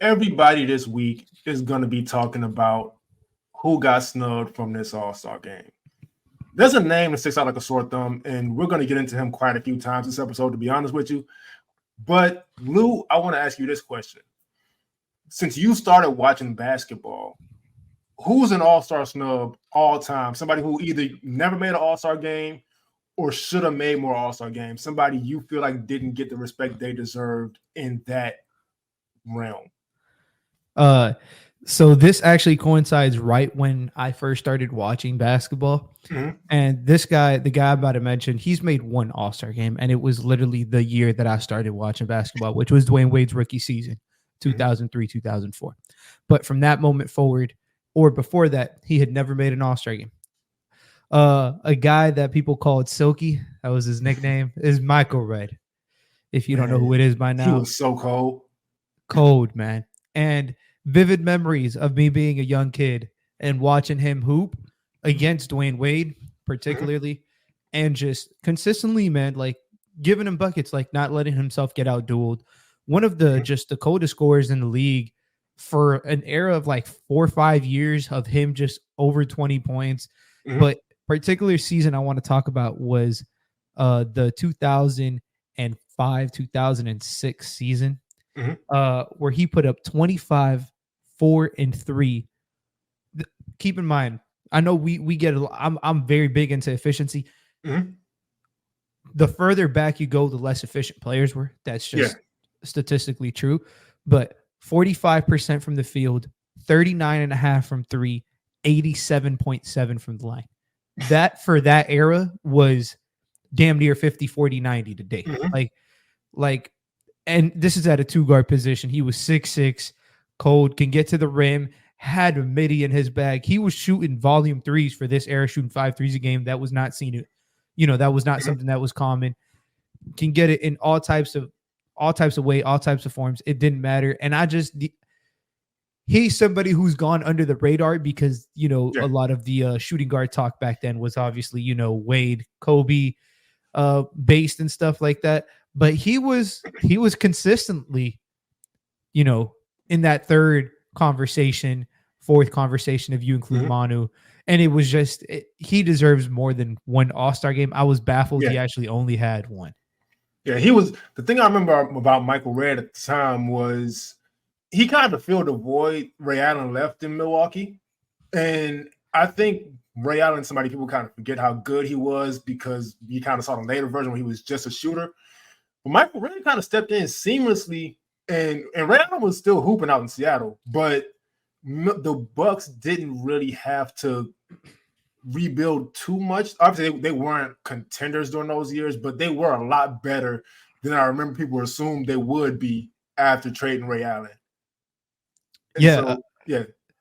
everybody this week is going to be talking about who got snubbed from this All-Star game. There's a name that sticks out like a sore thumb, and we're going to get into him quite a few times this episode, to be honest with you. But, Lou, I want to ask you this question. Since you started watching basketball, who's an All-Star snub all time? Somebody who either never made an All-Star game or should have made more All-Star games? Somebody you feel like didn't get the respect they deserved in that realm? So this actually coincides right when I first started watching basketball. Mm-hmm. And this guy, the guy I'm about to mention, he's made one All-Star game, and it was literally the year that I started watching basketball, which was Dwayne Wade's rookie season, 2003, 2004. But from that moment forward, or before that, he had never made an All-Star game. A guy that people called Silky, that was his nickname, is Michael Redd. If you don't know who it is by now. He was so cold. Cold, man. And vivid memories of me being a young kid and watching him hoop against Dwayne Wade, particularly, and just consistently, man, like giving him buckets, like not letting himself get outdueled. One of the just the coldest scorers in the league for an era of like 4 or 5 years of him just over 20 points. But particular season I want to talk about was the 2005-2006 season. Where he put up 25, 4, and 3. Keep in mind, I know we get. I'm very big into efficiency. The further back you go, the less efficient players were. That's just statistically true. But 45% from the field, 39.5 from 3, 87.7 from the line. That for that era was damn near 50, 40, 90 today. Like. And this is at a 2-guard position. He was 6'6", cold, can get to the rim, had a midi in his bag. He was shooting volume threes for this era, shooting 5 threes a game. That was not seen. That was not something that was common. Can get it in all types of way, all types of forms. It didn't matter. And he's somebody who's gone under the radar because, a lot of the shooting guard talk back then was obviously, Wade, Kobe, based and stuff like that. But he was consistently, in that third conversation, fourth conversation, if you include Manu. And it was just, he deserves more than one All-Star game. I was baffled he actually only had one. Yeah, he was. The thing I remember about Michael Redd at the time was he kind of filled the void Ray Allen left in Milwaukee. And I think Ray Allen, somebody people kind of forget how good he was because you kind of saw the later version when he was just a shooter. But Michael Redd kind of stepped in seamlessly, and Ray Allen was still hooping out in Seattle, but the Bucks didn't really have to rebuild too much. Obviously, they weren't contenders during those years, but they were a lot better than I remember people assumed they would be after trading Ray Allen. And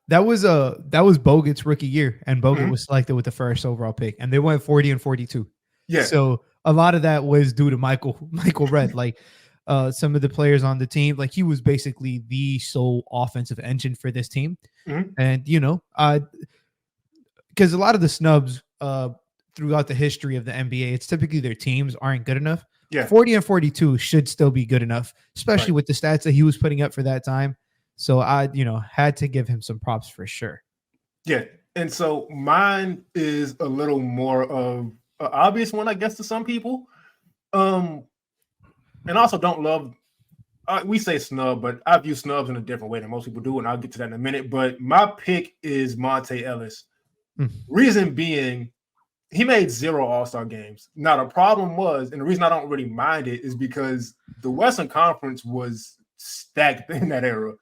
that was Bogut's rookie year, and Bogut was selected with the first overall pick, and they went 40-42. Yeah, so a lot of that was due to Michael Redd. Like some of the players on the team, like he was basically the sole offensive engine for this team. And because a lot of the snubs throughout the history of the NBA, it's typically their teams aren't good enough. 40-42 should still be good enough, especially with the stats that he was putting up for that time. So I had to give him some props for sure. Yeah, and so mine is a little more of an obvious one, I guess, to some people. And also don't love, we say snub, but I view snubs in a different way than most people do, and I'll get to that in a minute. But my pick is Monte Ellis. Reason being, he made 0 All-Star games. Now, the problem was, and the reason I don't really mind it is because the Western Conference was stacked in that era.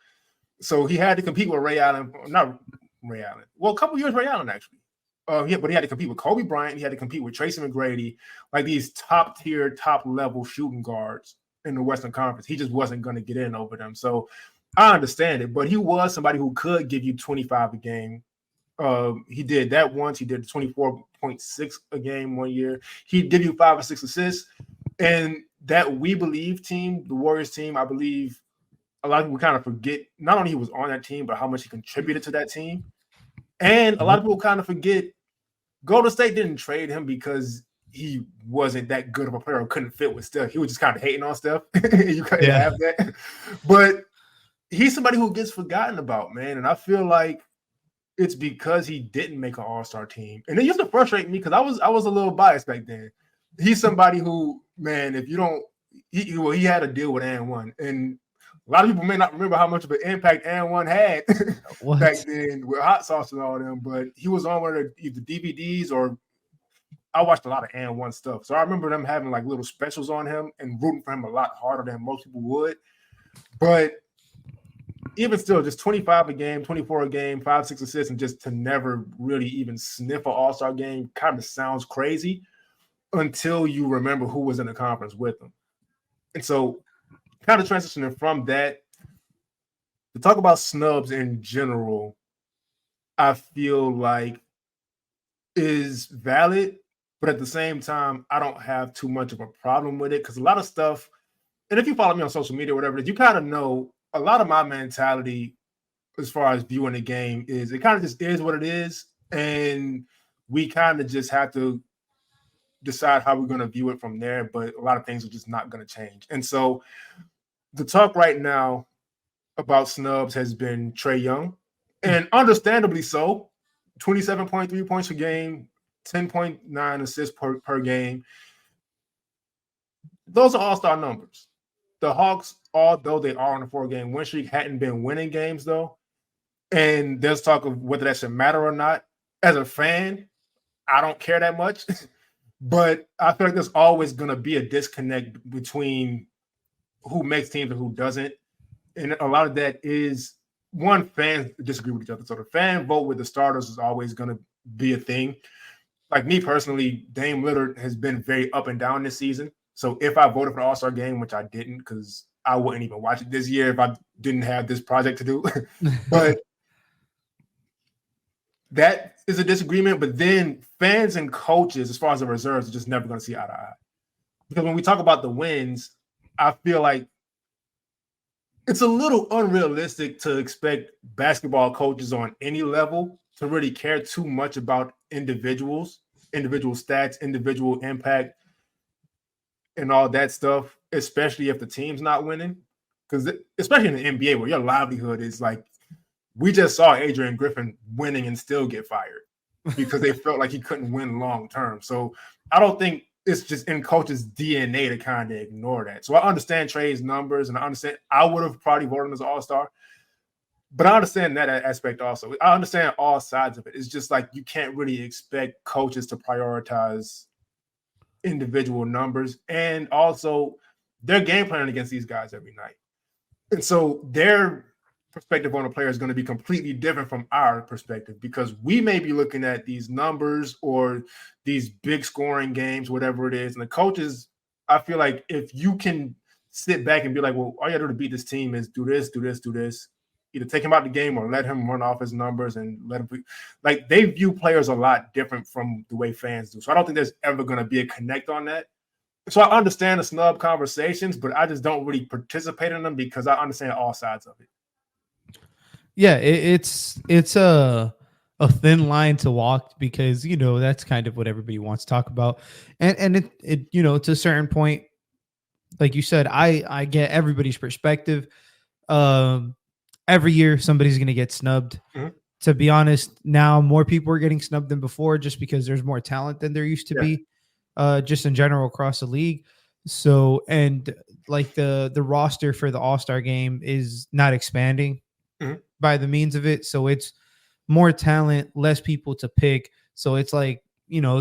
So he had to compete with Ray Allen, not Ray Allen. Well, a couple years Ray Allen, actually. But he had to compete with Kobe Bryant. He had to compete with Tracy McGrady, like these top-tier, top-level shooting guards in the Western Conference. He just wasn't going to get in over them. So I understand it. But he was somebody who could give you 25 a game. He did that once. He did 24.6 a game one year. He did you 5 or 6 assists. And that We Believe team, the Warriors team, I believe a lot of people kind of forget not only he was on that team, but how much he contributed to that team. And a lot of people kind of forget Golden State didn't trade him because he wasn't that good of a player or couldn't fit with Steph. He was just kind of hating on Steph. You couldn't have that. But he's somebody who gets forgotten about, man. And I feel like it's because he didn't make an all-star team. And it used to frustrate me because I was a little biased back then. He's somebody who, man, if you don't, he had a deal with And1. And a lot of people may not remember how much of an impact And1 had back then with hot sauce and all them, but he was on one of the either DVDs or I watched a lot of And1 stuff. So I remember them having like little specials on him and rooting for him a lot harder than most people would. But even still, just 25 a game, 24 a game, 5-6 assists, and just to never really even sniff an all-star game kind of sounds crazy until you remember who was in the conference with him. And so kind of transitioning from that to talk about snubs in general, I feel like is valid, but at the same time, I don't have too much of a problem with it because a lot of stuff, and if you follow me on social media or whatever, you kind of know a lot of my mentality as far as viewing the game is it kind of just is what it is. And we kind of just have to decide how we're going to view it from there. But a lot of things are just not going to change. And so the talk right now about snubs has been Trae Young, and understandably so. 27.3 points per game, 10.9 assists per game. Those are all-star numbers. The Hawks, although they are on a 4-game win streak, hadn't been winning games, though. And there's talk of whether that should matter or not. As a fan, I don't care that much. But I feel like there's always going to be a disconnect between who makes teams and who doesn't. And a lot of that is, one, fans disagree with each other. So the fan vote with the starters is always going to be a thing. Like me personally, Dame Lillard has been very up and down this season. So if I voted for the All-Star game, which I didn't because I wouldn't even watch it this year if I didn't have this project to do. But that is a disagreement. But then fans and coaches, as far as the reserves, are just never going to see eye to eye. Because when we talk about the wins, I feel like it's a little unrealistic to expect basketball coaches on any level to really care too much about individual stats, individual impact, and all that stuff, especially if the team's not winning. Because especially in the NBA, where your livelihood is like, we just saw Adrian Griffin winning and still get fired because they felt like he couldn't win long term. So I don't think it's just in coaches' DNA to kind of ignore that. So I understand Trae's numbers, and I understand I would have probably voted him as an all-star. But I understand that aspect also. I understand all sides of it. It's just like you can't really expect coaches to prioritize individual numbers. And also, they're game planning against these guys every night. And so their perspective on a player is going to be completely different from our perspective because we may be looking at these numbers or these big scoring games, whatever it is. And the coaches, I feel like if you can sit back and be like, well, all you got to do to beat this team is do this, do this, do this. Either take him out the game or let him run off his numbers and let him like they view players a lot different from the way fans do. So I don't think there's ever going to be a connect on that. So I understand the snub conversations, but I just don't really participate in them because I understand all sides of it. Yeah, it's a thin line to walk because that's kind of what everybody wants to talk about, and it to a certain point, like you said, I get everybody's perspective. Every year somebody's going to get snubbed. Mm-hmm. To be honest, now more people are getting snubbed than before just because there's more talent than there used to be, just in general across the league. So, and like the roster for the All-Star game is not expanding by the means of it. So it's more talent, less people to pick. So it's like,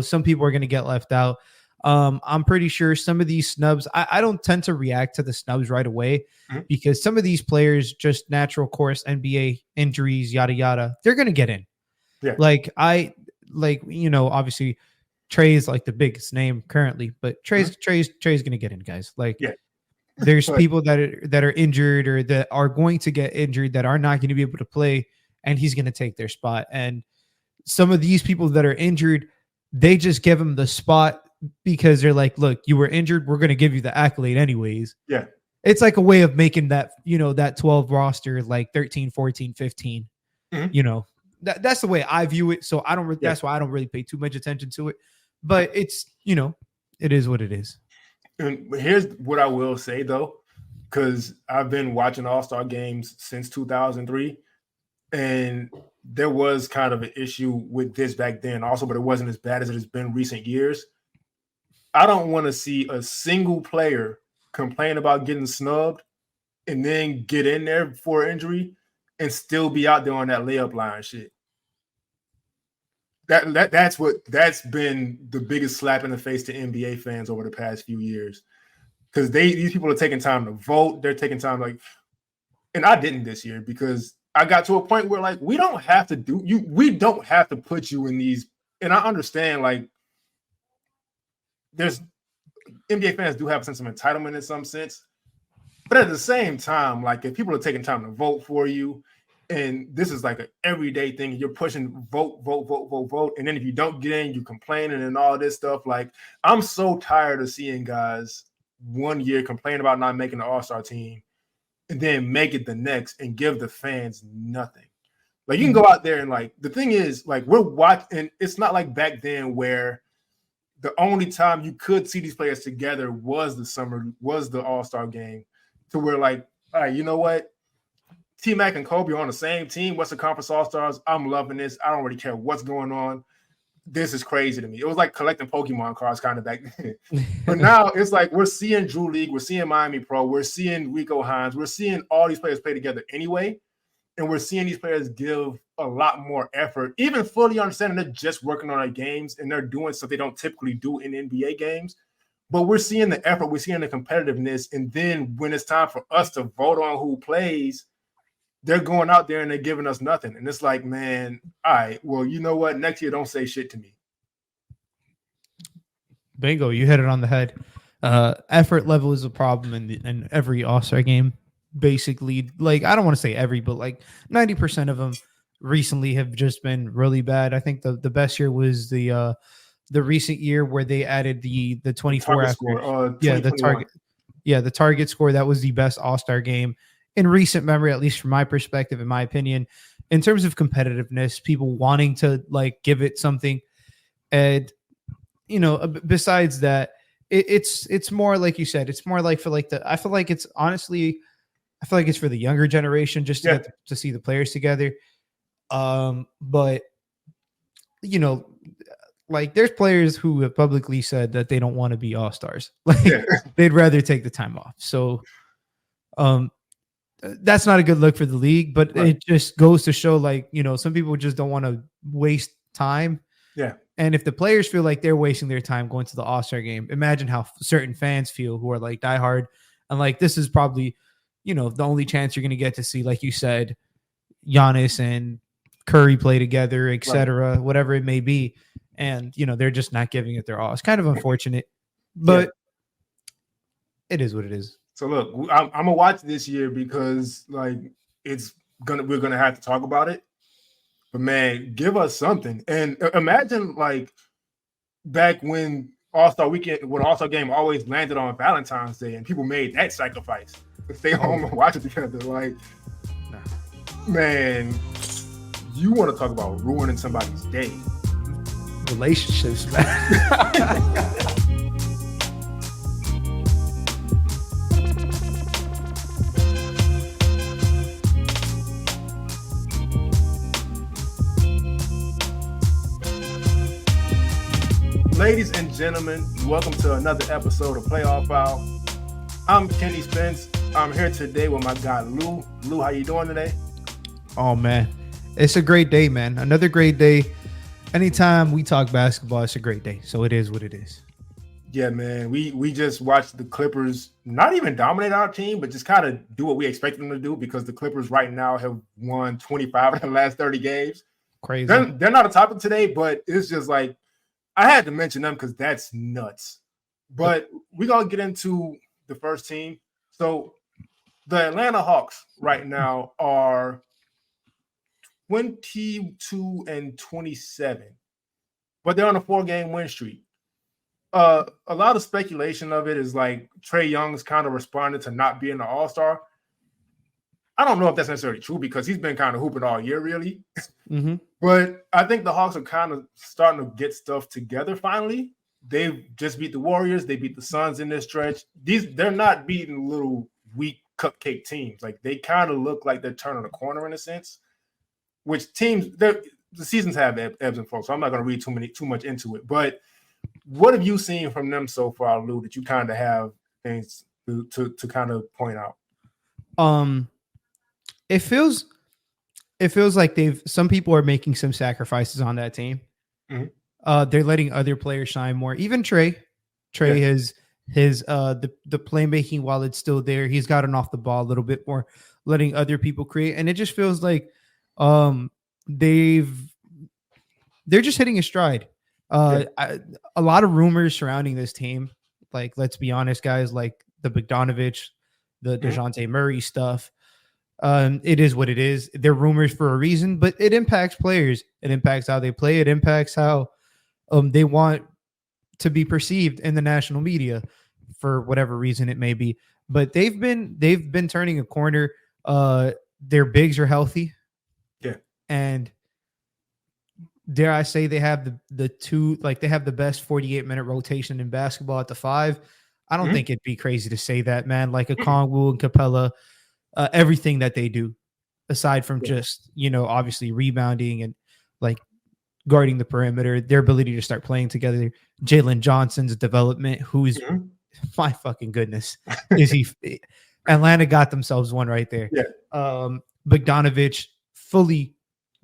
some people are going to get left out. I'm pretty sure some of these snubs, I don't tend to react to the snubs right away because some of these players, just natural course, NBA injuries, yada, yada, they're going to get in. Yeah. Obviously Trae is like the biggest name currently, but Trae's going to get in, guys. Like, there's people that are injured or that are going to get injured that are not going to be able to play, and he's going to take their spot. And some of these people that are injured, they just give him the spot because they're like, look, you were injured. We're going to give you the accolade anyways. Yeah. It's like a way of making that, that 12 roster, like 13, 14, 15, that's the way I view it. So that's why I don't really pay too much attention to it, but it's, it is what it is. And here's what I will say though. because I've been watching All-Star games since 2003, and there was kind of an issue with this back then also, but it wasn't as bad as it has been recent years. I don't want to see a single player complain about getting snubbed and then get in there for injury and still be out there on that layup line shit. That's been the biggest slap in the face to NBA fans over the past few years. Because these people are taking time to vote. They're taking time and I didn't this year because I got to a point where we don't have to we don't have to put you in these. And I understand there's NBA fans do have a sense of entitlement in some sense. But at the same time, if people are taking time to vote for you, and this is an everyday thing, you're pushing vote, and then if you don't get in, you complaining and all this stuff. I'm so tired of seeing guys 1 year complain about not making the All-Star team and then make it the next and give the fans nothing. You can go out there and the thing is, we're watching, and it's not like back then where the only time you could see these players together was the All-Star game, to where all right, you know what? T-Mac and Kobe are on the same team. Western Conference All-Stars. I'm loving this. I don't really care what's going on. This is crazy to me. It was like collecting Pokemon cards kind of back then. But now it's we're seeing Drew League. We're seeing Miami Pro. We're seeing Rico Hines. We're seeing all these players play together anyway. And we're seeing these players give a lot more effort, even fully understanding they're just working on their games and they're doing stuff they don't typically do in NBA games. But we're seeing the effort. We're seeing the competitiveness. And then when it's time for us to vote on who plays, they're going out there and they're giving us nothing. And it's man, all right, well, you know what? Next year, don't say shit to me. Bingo, you hit it on the head. Effort level is a problem in every All-Star game. Basically, I don't want to say every, but 90% of them recently have just been really bad. I think the best year was the recent year where they added the 24 target score, the target score. That was the best All-Star game in recent memory, at least from my perspective, in my opinion. In terms of competitiveness, people wanting to give it something, and besides that, it's more like you said, it's more for I feel like it's honestly, I feel like it's for the younger generation just to get to see the players together. But there's players who have publicly said that they don't want to be all-stars. They'd rather take the time off. So that's not a good look for the league, but It just goes to show some people just don't want to waste time. Yeah. And if the players feel like they're wasting their time going to the All-Star game, imagine how certain fans feel who are diehard. And this is probably, the only chance you're going to get to see, like you said, Giannis and Curry play together, etc., whatever it may be. And, they're just not giving it their all. It's kind of unfortunate, but it is what it is. So look, I'm going to watch this year because we're going to have to talk about it. But man, give us something. And imagine back when All-Star Weekend, when All-Star Game always landed on Valentine's Day and people made that sacrifice to stay home and watch it together. Man, you want to talk about ruining somebody's day. Relationships, man. Ladies and gentlemen, welcome to another episode of Playoff Foul. I'm Kenny Spence. I'm here today with my guy Lou. Lou, how you doing today? Oh man, it's a great day, man. Another great day. Anytime we talk basketball, it's a great day. So it is what it is. Yeah, man. We just watched the Clippers not even dominate our team, but just kind of do what we expected them to do, because the Clippers right now have won 25 of the last 30 games. Crazy. They're not a topic today, but it's just I had to mention them because that's nuts. But we're going to get into the first team. So the Atlanta Hawks right now are 22-27, but they're on a 4-game win streak. A lot of speculation of it is Trae Young's kind of responded to not being an all-star. I don't know if that's necessarily true because he's been kind of hooping all year, really. Mm-hmm. But I think the Hawks are kind of starting to get stuff together finally. They've just beat the Warriors. They beat the Suns in this stretch. They're not beating little weak cupcake teams. Like they kind of look like they're turning a corner in a sense. Which teams the seasons have ebbs and flows, so I'm not going to read too much into it. But what have you seen from them so far, Lou, that you kind of have things to kind of point out? It feels like some people are making some sacrifices on that team. Mm-hmm. They're letting other players shine more. Even Trey has his the playmaking, while it's still there, he's gotten off the ball a little bit more, letting other people create. And it just feels like they're just hitting a stride. A lot of rumors surrounding this team. Like, let's be honest, guys, like the Bogdanovich, the DeJounte Murray stuff. It is what it is. They're rumors for a reason, but it impacts players. It impacts how they play. It impacts how they want to be perceived in the national media for whatever reason it may be. But they've been turning a corner. Their bigs are healthy. Yeah. And dare I say they have the two, like they have the best 48-minute rotation in basketball at the 5. I don't think it'd be crazy to say that, man. Like a Kongwu and Capella, everything that they do, aside from just, obviously rebounding and like guarding the perimeter, their ability to start playing together. Jalen Johnson's development, who's my fucking goodness, is he? Atlanta got themselves one right there. Yeah. Bogdanovich fully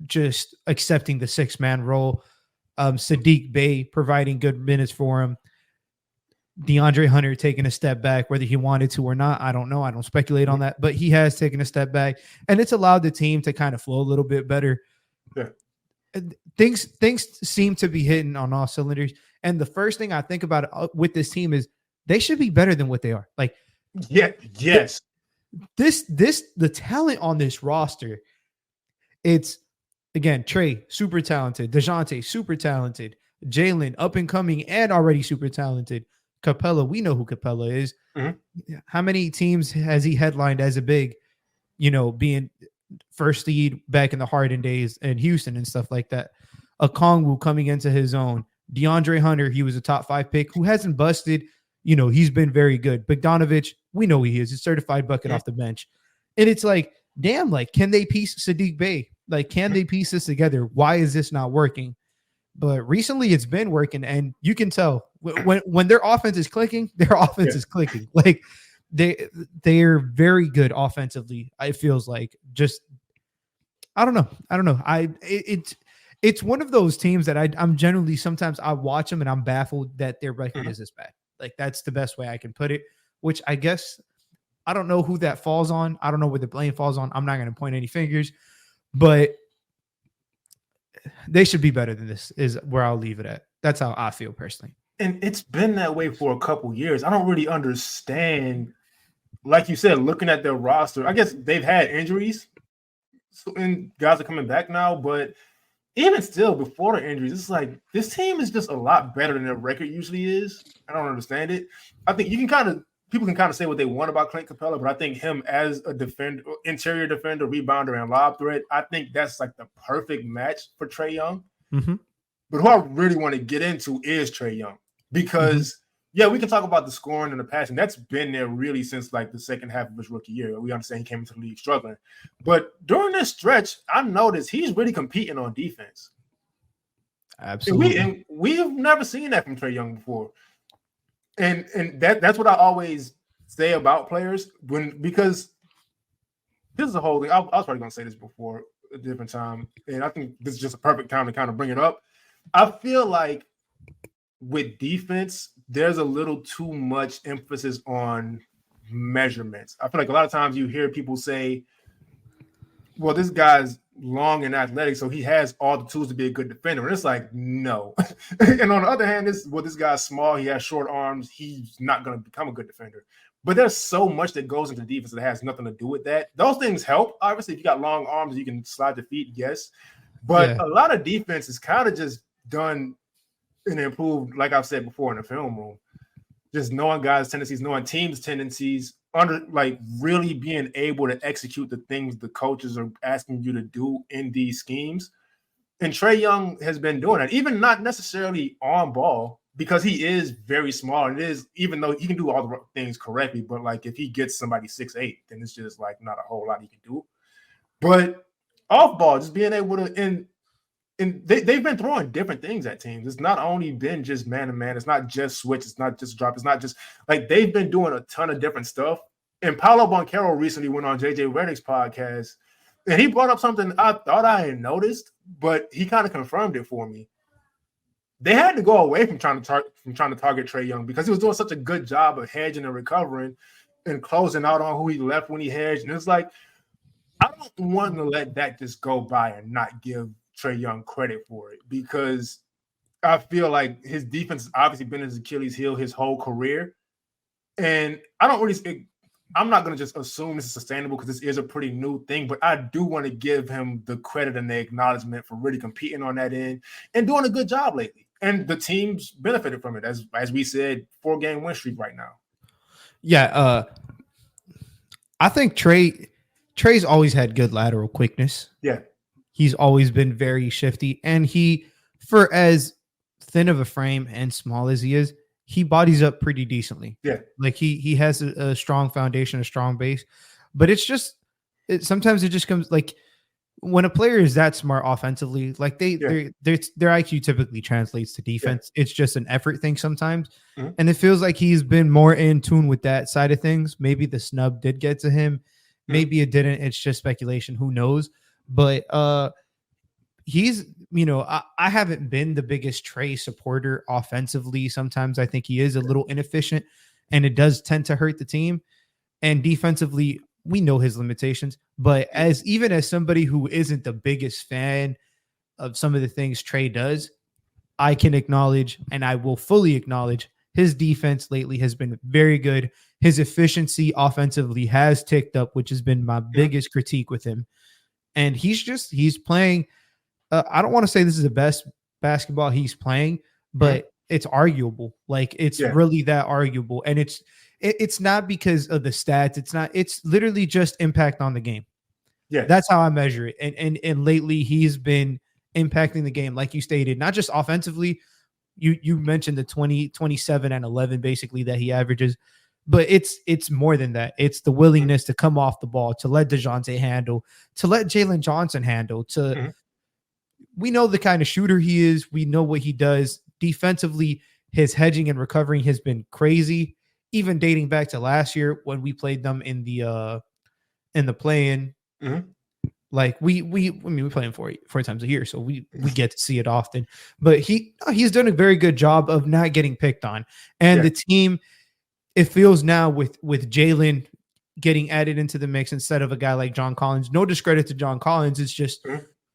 just accepting the 6-man role. Sadiq Bey providing good minutes for him. DeAndre Hunter taking a step back, whether he wanted to or not, I don't know. I don't speculate on that, but he has taken a step back, and it's allowed the team to kind of flow a little bit better. Yeah. Things seem to be hitting on all cylinders. And the first thing I think about with this team is they should be better than what they are. Like, yes. The talent on this roster, it's, again, Trey, super talented. DeJounte, super talented. Jalen, up and coming and already super talented. Capella, we know who Capella is. How many teams has he headlined as a big, being first seed back in the Harden days in Houston and stuff like that? A Kongwu coming into his own. DeAndre Hunter, he was a top 5 pick who hasn't busted. He's been very good. Bogdanovich, we know who he is. He's a certified bucket off the bench. And it's like, damn, like, can they piece Sadiq Bey? Like, can they piece this together? Why is this not working? But recently it's been working, and you can tell when their offense is clicking, their offense is clicking. Like they're very good offensively. It feels like, just, I don't know. It's one of those teams that I'm generally, sometimes I watch them and I'm baffled that their record is this bad. Like, that's the best way I can put it, which I guess I don't know who that falls on. I don't know where the blame falls on. I'm not going to point any fingers, but they should be better than this, is where I'll leave it at. That's how I feel personally. And it's been that way for a couple years. I don't really understand. Like you said, looking at their roster, I guess they've had injuries, and guys are coming back now. But even still, before the injuries, it's like this team is just a lot better than their record usually is. I don't understand it. I think people can kind of say what they want about Clint Capella, but I think him as a defender, interior defender, rebounder, and lob threat, I think that's like the perfect match for Trae Young. But who I really want to get into is Trae Young, because we can talk about the scoring and the passing. That's been there really since like the second half of his rookie year. We understand he came into the league struggling, but during this stretch, I noticed he's really competing on defense. Absolutely, and we've never seen that from Trae Young before. And that's what I always say about players, because this is a whole thing. I was probably going to say this before a different time, and I think this is just a perfect time to kind of bring it up. I feel like with defense, there's a little too much emphasis on measurements. I feel like a lot of times you hear people say, well, this guy's long and athletic, so he has all the tools to be a good defender. And it's like, no. And on the other hand, this guy's small, he has short arms, he's not going to become a good defender. But there's so much that goes into defense that has nothing to do with that. Those things help. Obviously, if you got long arms, you can slide your feet, yes. But a lot of defense is kind of just done and improved, like I've said before, in the film room. Just knowing guys' tendencies, knowing teams' tendencies, like really being able to execute the things the coaches are asking you to do in these schemes. And Trae Young has been doing that, even not necessarily on ball. because he is very small. And it is, even though he can do all the things correctly, but like if he gets somebody 6'8", then it's just like not a whole lot he can do. But off ball, just being able to, and they've been throwing different things at teams. It's not only been just man to man. It's not just switch. It's not just drop. It's not just like they've been doing a ton of different stuff. And Paolo Banchero recently went on JJ Redick's podcast, and he brought up something I thought I had noticed, but he kind of confirmed it for me. They had to go away from trying to target Trae Young because he was doing such a good job of hedging and recovering and closing out on who he left when he hedged. And it's like, I don't want to let that just go by and not give Trae Young credit for it, because I feel like his defense has obviously been his Achilles heel his whole career. And I'm not going to just assume this is sustainable because this is a pretty new thing, but I do want to give him the credit and the acknowledgement for really competing on that end and doing a good job lately. And the team's benefited from it, as we said, 4-game win streak right now. Yeah, I think Trae's always had good lateral quickness. Yeah. He's always been very shifty, and he, for as thin of a frame and small as he is, he bodies up pretty decently. Yeah. Like he has a strong foundation, a strong base, but sometimes it just comes like when a player is that smart offensively, like their IQ typically translates to defense. Yeah. It's just an effort thing sometimes. Mm-hmm. And it feels like he's been more in tune with that side of things. Maybe the snub did get to him. Mm-hmm. Maybe it didn't. It's just speculation. Who knows? But he's, I haven't been the biggest Trae supporter offensively. Sometimes I think he is a little inefficient, and it does tend to hurt the team. And defensively, we know his limitations. But even as somebody who isn't the biggest fan of some of the things Trae does, I can acknowledge, and I will fully acknowledge, his defense lately has been very good. His efficiency offensively has ticked up, which has been my biggest critique with him. And he's playing. I don't want to say this is the best basketball he's playing, but it's arguable. Like it's really that arguable. And it's not because of the stats. It's literally just impact on the game. Yeah. That's how I measure it. And lately he's been impacting the game, like you stated, not just offensively. You mentioned the 20, 27, and 11 basically that he averages, but it's more than that. It's the willingness to come off the ball, to let DeJounte handle, to let Jalen Johnson handle, we know the kind of shooter he is. We know what he does defensively. His hedging and recovering has been crazy, even dating back to last year when we played them in the play-in. Mm-hmm. Like we play him four times a year, so we get to see it often. But he's done a very good job of not getting picked on, and the team. It feels now with Jalen getting added into the mix instead of a guy like John Collins. No discredit to John Collins. It's just,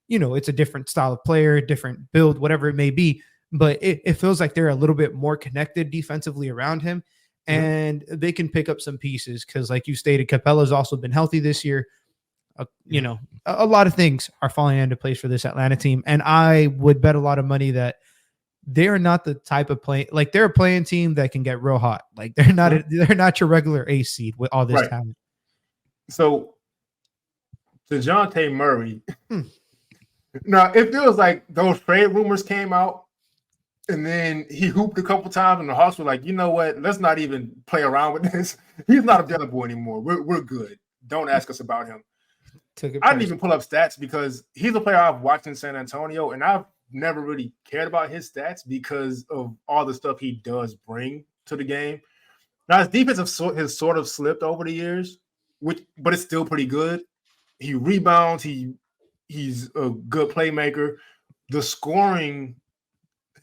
it's a different style of player, different build, whatever it may be. But it feels like they're a little bit more connected defensively around him, and they can pick up some pieces because, like you stated, Capella's also been healthy this year. A lot of things are falling into place for this Atlanta team, and I would bet a lot of money that they are not the type of play, like they're a playing team that can get real hot. Like they're not your regular ace seed with all this talent. So DeJounte Murray, now it feels like those trade rumors came out and then he hooped a couple times and the Hawks were like, you know what? Let's not even play around with this. He's not available anymore. We're good. Don't ask us about him. I didn't even pull up stats because he's a player I've watched in San Antonio, and I've never really cared about his stats because of all the stuff he does bring to the game. Now, his defense has sort of slipped over the years, but it's still pretty good. He rebounds. He's a good playmaker. The scoring,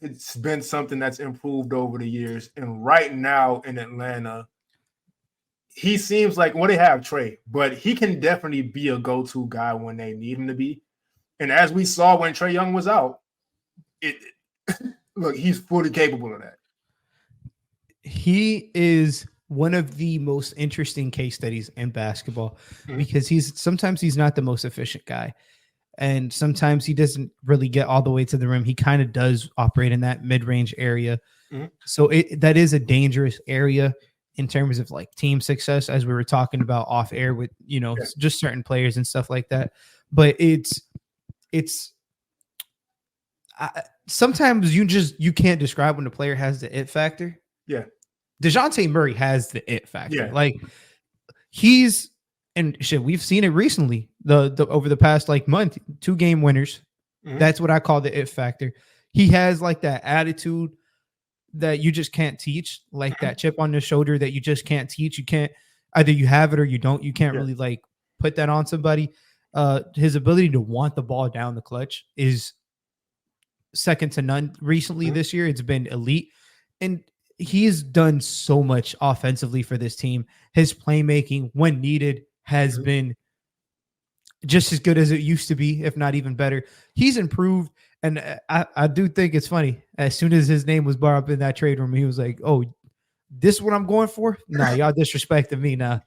it's been something that's improved over the years. And right now in Atlanta, he seems like, they have Trae, but he can definitely be a go-to guy when they need him to be. And as we saw when Trae Young was out, look, he's fully capable of that. He is one of the most interesting case studies in basketball because sometimes he's not the most efficient guy. And sometimes he doesn't really get all the way to the rim. He kind of does operate in that mid-range area. So that is a dangerous area in terms of like team success, as we were talking about off air with, just certain players and stuff like that. But sometimes you can't describe when a player has the it factor. Yeah. DeJounte Murray has the it factor. Yeah. Like he's and shit, we've seen it recently. The over the past like month, 2 game winners. Mhm. That's what I call the it factor. He has like that attitude that you just can't teach, like that chip on the shoulder that you just can't teach. You can't either you have it or you don't. You can't Yeah. really like put that on somebody. His ability to want the ball down the clutch is second to none. Recently this year, it's been elite, and he's done so much offensively for this team. His playmaking when needed has been just as good as it used to be, if not even better. He's improved. And I do think it's funny. As soon as his name was brought up in that trade room, he was like, "Oh, this is what I'm going for? Nah, y'all disrespecting me now."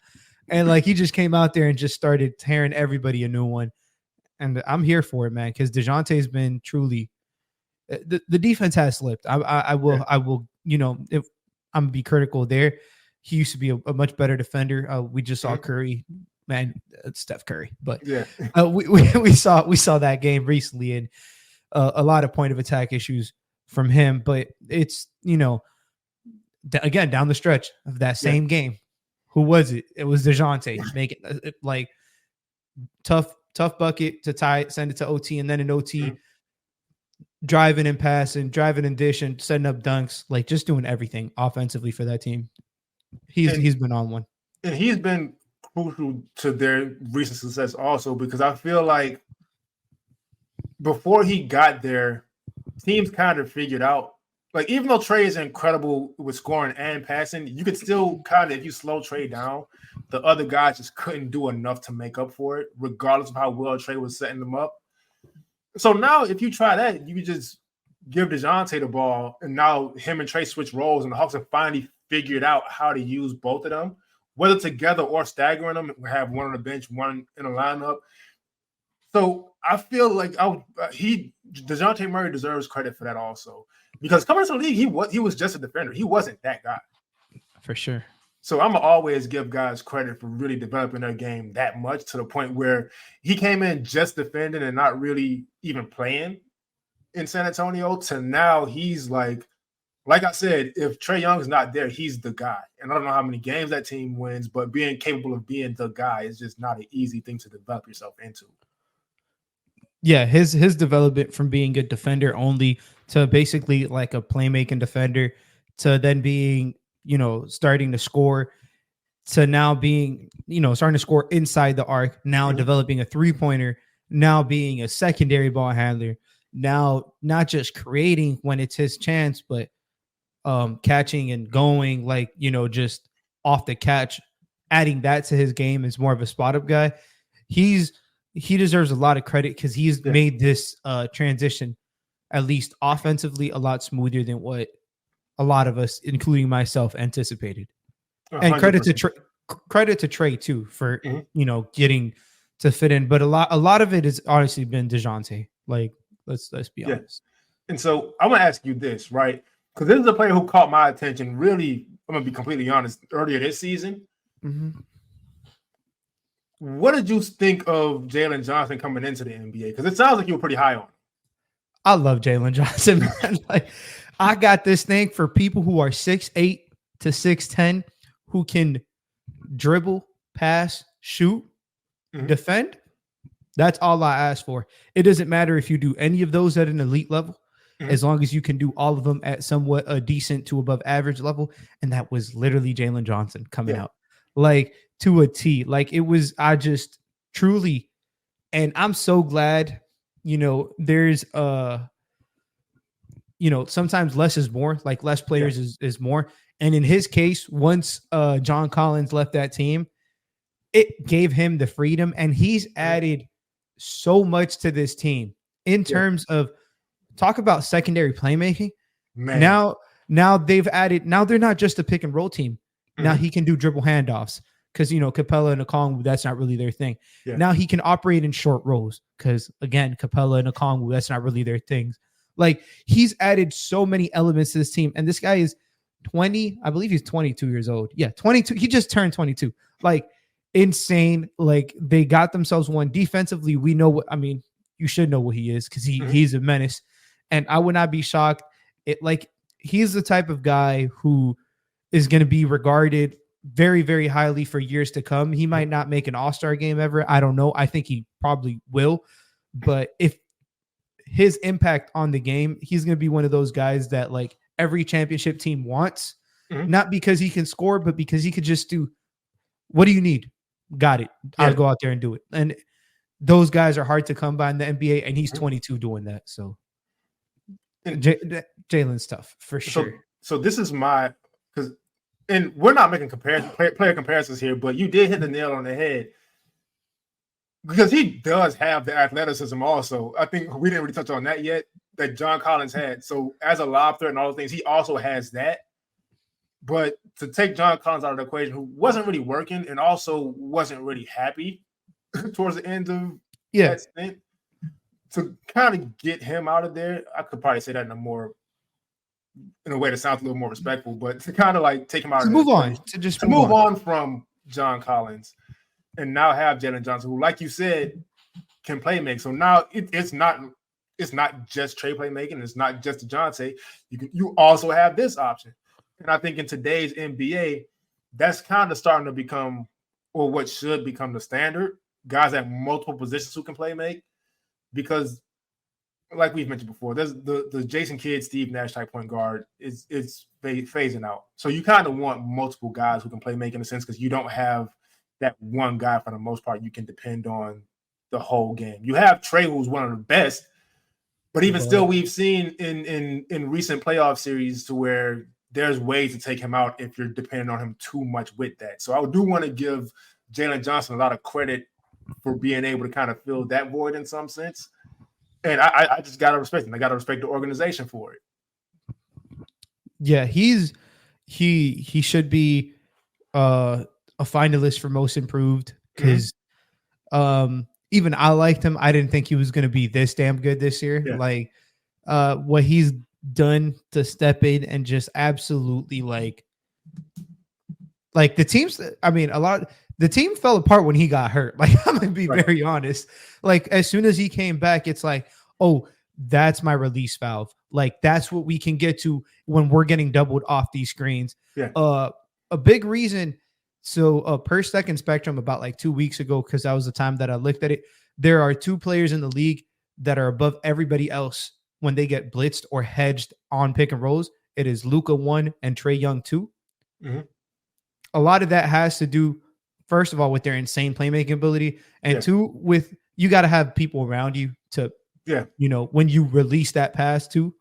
And like he just came out there and just started tearing everybody a new one. And I'm here for it, man, because DeJounte's been truly the defense has slipped. I will, you know, if I'm gonna be critical there. He used to be a much better defender. We just saw Curry, man, Steph Curry, but Yeah. we saw that game recently, and a lot of point of attack issues from him. But it's, you know, again down the stretch of that same game, who was it? It was DeJounte making like tough bucket to tie it, send it to OT, and then in OT. Driving and passing, driving and dishing, setting up dunks, like just doing everything offensively for that team. He's been on one. And he's been crucial to their recent success also, because I feel like before he got there, teams kind of figured out, like, even though Trey is incredible with scoring and passing, you could still kind of, if you slow Trey down, the other guys just couldn't do enough to make up for it, regardless of how well Trey was setting them up. So now, if you try that, you can just give DeJounte the ball, and now him and Trey switch roles, and the Hawks have finally figured out how to use both of them, whether together or staggering them. We have one on the bench, one in a lineup. So I feel like DeJounte Murray deserves credit for that also, because coming into the league, he was just a defender. He wasn't that guy. For sure. So I'm going to always give guys credit for really developing their game that much, to the point where he came in just defending and not really even playing in San Antonio, to now he's like I said, if Trae Young is not there, he's the guy. And I don't know how many games that team wins, but being capable of being the guy is just not an easy thing to develop yourself into. Yeah, his development from being a defender only to basically like a playmaking defender, to then being, you know, starting to score, to now being, you know, starting to score inside the arc, now developing a 3-pointer, now being a secondary ball handler, now not just creating when it's his chance, but catching and going, like, you know, just off the catch, adding that to his game as more of a spot up guy. He deserves a lot of credit, because he's made this transition, at least offensively, a lot smoother than what a lot of us, including myself, anticipated. 100%. And credit to Trey too for you know, getting to fit in. But a lot of it has honestly been DeJounte. Like, let's be honest. And so I'm gonna ask you this, right? Because this is a player who caught my attention. Really, I'm gonna be completely honest. Earlier this season, what did you think of Jalen Johnson coming into the NBA? Because it sounds like you were pretty high on him. I love Jalen Johnson, man. Like, I got this thing for people who are 6'8" to 6'10", who can dribble, pass, shoot, defend. That's all I ask for. It doesn't matter if you do any of those at an elite level, as long as you can do all of them at somewhat a decent to above average level. And that was literally Jalen Johnson coming out, like, to a T. Like, it was, I just truly, and I'm so glad, you know, there's you know, sometimes less is more, like less players is more. And in his case, once John Collins left that team, it gave him the freedom, and he's added so much to this team in terms of, talk about secondary playmaking. Man. Now they've added, now they're not just a pick and roll team. Now he can do dribble handoffs, because, you know, Capella and Okongwu, that's not really their thing. Now he can operate in short rolls, because, again, Capella and Okongwu, that's not really their things. Like, he's added so many elements to this team, and this guy is 20. I believe he's 22 years old. Yeah, 22. He just turned 22. Like, insane. Like, they got themselves one defensively. We know what, I mean, you should know what he is, because he's a menace. And I would not be shocked. He's the type of guy who is going to be regarded very, very highly for years to come. He might not make an all-star game ever. I don't know. I think he probably will. But if his impact on the game, he's going to be one of those guys that like every championship team wants, not because he can score, but because he could just do, what do you need? Got it. I'll go out there and do it. And those guys are hard to come by in the NBA, and he's 22 doing that. So Jalen's tough for sure. So this is my, because, and we're not making player comparisons here, but you did hit the nail on the head because he does have the athleticism also. I think we didn't really touch on that yet, that John Collins had. So as a lob threat and all those things, he also has that. But to take John Collins out of the equation, who wasn't really working and also wasn't really happy towards the end of that stint, to kind of get him out of there, I could probably say that in a way that sounds a little more respectful, but to kind of like take him out of move on from John Collins and now have Jalen Johnson, who, like you said, can play make. So now it's not just Trey playmaking, it's not just DeJounte. You also have this option. And I think in today's NBA, that's kind of starting to become, or what should become, the standard. Guys at multiple positions who can play make, because like we've mentioned before, there's the Jason Kidd, Steve Nash type point guard is phasing out. So you kind of want multiple guys who can play make in a sense, because you don't have that one guy for the most part you can depend on the whole game. You have Trey, who's one of the best, but even still, we've seen in recent playoff series to where there's ways to take him out if you're depending on him too much with that. So I do want to give Jalen Johnson a lot of credit for being able to kind of fill that void in some sense. And I just got to respect him. I got to respect the organization for it. Yeah, he should be a finalist for most improved, because even I liked him. I didn't think he was going to be this damn good this year. Yeah. Like what he's done to step in and just absolutely like the teams. I mean, the team fell apart when he got hurt. Like, I'm going to be very honest. Like, as soon as he came back, it's like, oh, that's my release valve. Like, that's what we can get to when we're getting doubled off these screens. Yeah. A big reason. So per second spectrum, about like 2 weeks ago, because that was the time that I looked at it, there are 2 players in the league that are above everybody else when they get blitzed or hedged on pick and rolls. It is Luka 1 and Trae Young 2. A lot of that has to do, first of all, with their insane playmaking ability, and 2, with you got to have people around you to, when you release that pass to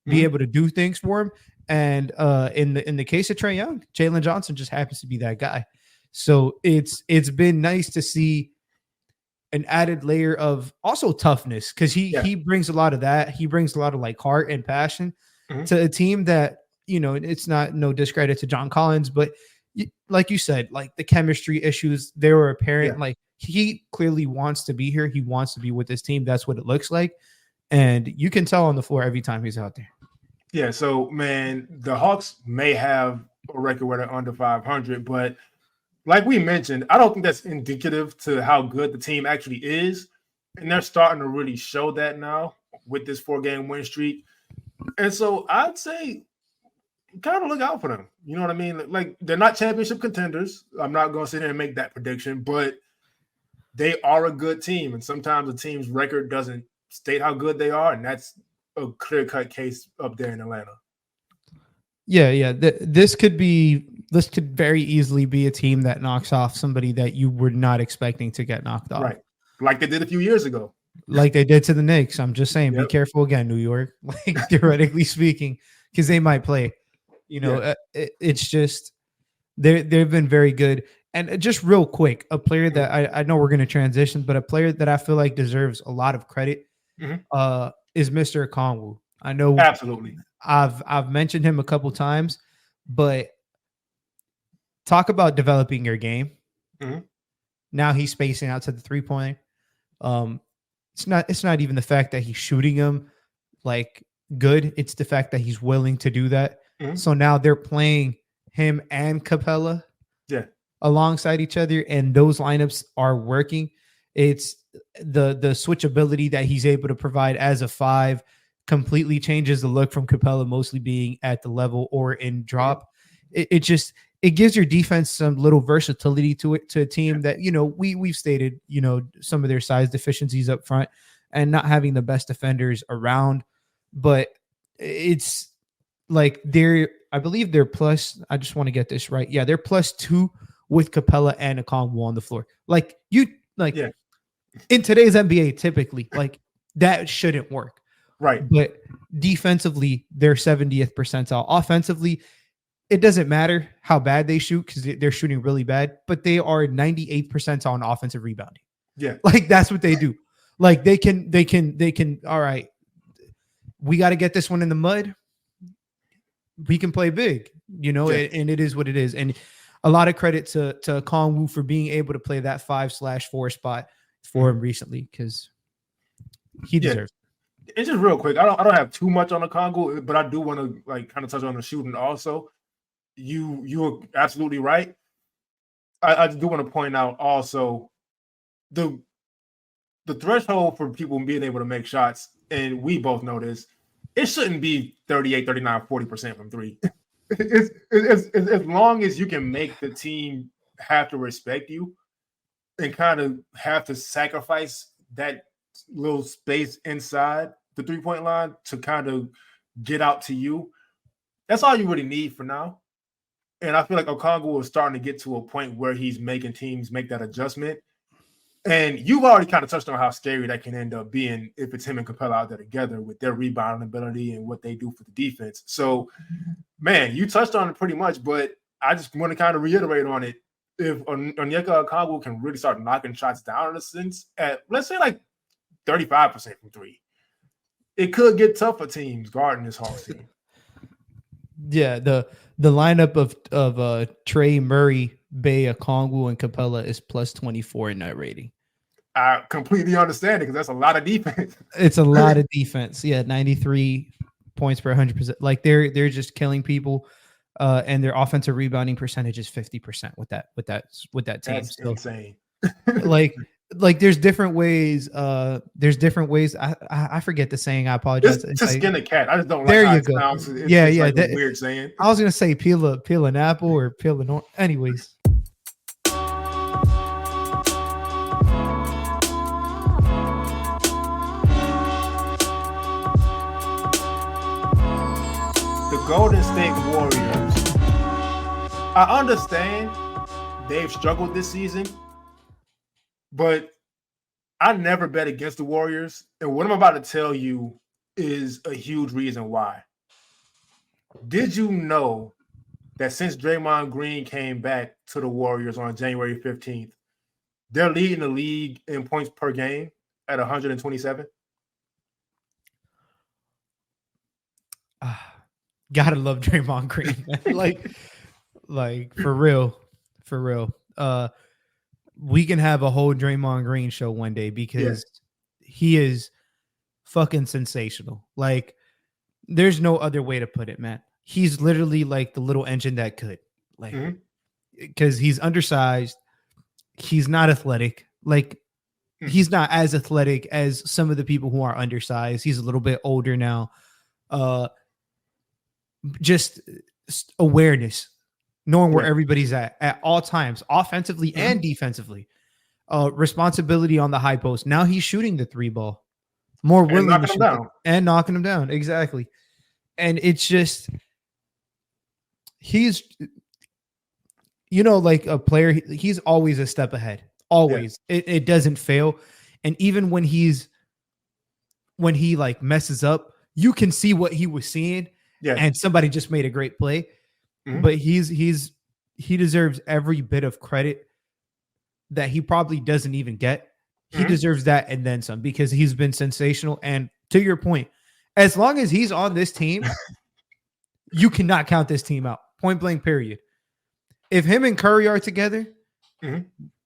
be able to do things for him. And in the case of Trae Young, Jalen Johnson just happens to be that guy. So it's been nice to see an added layer of also toughness, because he brings a lot of that. He brings a lot of like heart and passion to a team that, it's not no discredit to John Collins, but like you said, like the chemistry issues, they were apparent. Like, he clearly wants to be here. He wants to be with this team. That's what it looks like. And you can tell on the floor every time he's out there. Yeah. So, man, the Hawks may have a record where they're under 500, but like we mentioned, I don't think that's indicative to how good the team actually is. And they're starting to really show that now with this 4-game win streak. And so I'd say kind of look out for them. You know what I mean? Like, they're not championship contenders. I'm not going to sit here and make that prediction, but they are a good team. And sometimes a team's record doesn't state how good they are. And that's a clear-cut case up there in Atlanta. Yeah. This could very easily be a team that knocks off somebody that you were not expecting to get knocked off. Right. Like they did a few years ago. Like they did to the Knicks. I'm just saying, be careful again, New York. Like, theoretically speaking, because they might play. It's just they've been very good. And just real quick, a player that I know we're going to transition, but a player that I feel like deserves a lot of credit is Mr. Okongwu. I know absolutely. I've mentioned him a couple times, but talk about developing your game. Now he's spacing out to the 3-point. It's not even the fact that he's shooting them like good. It's the fact that he's willing to do that. So now they're playing him and Capella alongside each other, and those lineups are working. It's the switchability that he's able to provide as a 5, completely changes the look from Capella mostly being at the level or in drop. It just it gives your defense some little versatility to a team that, you know, we've stated, you know, some of their size deficiencies up front and not having the best defenders around. But it's like I believe they're plus, I just want to get this right. Yeah, they're +2 with Capella and Okongwu on the floor. Like in today's NBA, typically, like that shouldn't work. Right. But defensively, they're 70th percentile. Offensively, it doesn't matter how bad they shoot because they're shooting really bad, but they are 98th percentile on offensive rebounding. Yeah. Like that's what they do. Like they can, all right, we got to get this one in the mud. We can play big, you know, and it is what it is. And a lot of credit to Okongwu for being able to play that 5/4 spot for him recently because he deserves it. It's just real quick. I don't have too much on Okongwu, but I do want to like kind of touch on the shooting also. You're absolutely right. I do want to point out also the threshold for people being able to make shots, and we both know this, it shouldn't be 38, 39, 40% from three. It's as long as you can make the team have to respect you and kind of have to sacrifice that little space inside the 3-point line to kind of get out to you. That's all you really need for now. And I feel like Okongwu is starting to get to a point where he's making teams make that adjustment. And you've already kind of touched on how scary that can end up being if it's him and Capella out there together with their rebounding ability and what they do for the defense. So, man, you touched on it pretty much, but I just want to kind of reiterate on it. If Onyeka Okongwu can really start knocking shots down in a sense at, let's say, like 35% from three, it could get tough for teams guarding this Hawks team. Yeah, the lineup of Trey, Murray, Bey, Okongwu, and Capella is +24 in that rating. I completely understand it because that's a lot of defense. It's a lot of defense. Yeah, 93 points per 100%. Like they're just killing people, and their offensive rebounding percentage is 50% with that team. That's insane. like there's different ways. I forget the saying. I apologize. It's to skin a cat. I just don't like there how you it go. sounds. It's like a weird saying. I was gonna say peel an apple or peel an orange. Anyways. The Golden State Warriors. I understand they've struggled this season, but I never bet against the Warriors. And what I'm about to tell you is a huge reason why. Did you know that since Draymond Green came back to the Warriors on January 15th, they're leading the league in points per game at 127? Gotta love Draymond Green. like for real. We can have a whole Draymond Green show one day because he is fucking sensational. Like there's no other way to put it, man. He's literally like the little engine that could, like, because he's undersized. He's not athletic. Like he's not as athletic as some of the people who are undersized. He's a little bit older now. Just awareness, knowing where everybody's at all times, offensively and defensively. Responsibility on the high post. Now he's shooting the 3 ball more willing to shoot and knocking him down. Exactly. And it's just, he's, you know, like a player, he's always a step ahead. Always. It doesn't fail. And even when he like messes up, you can see what he was seeing. Yeah. And somebody just made a great play. But he deserves every bit of credit that he probably doesn't even get. He deserves that and then some because he's been sensational. And to your point, as long as he's on this team, you cannot count this team out. Point blank, period. If him and Curry are together,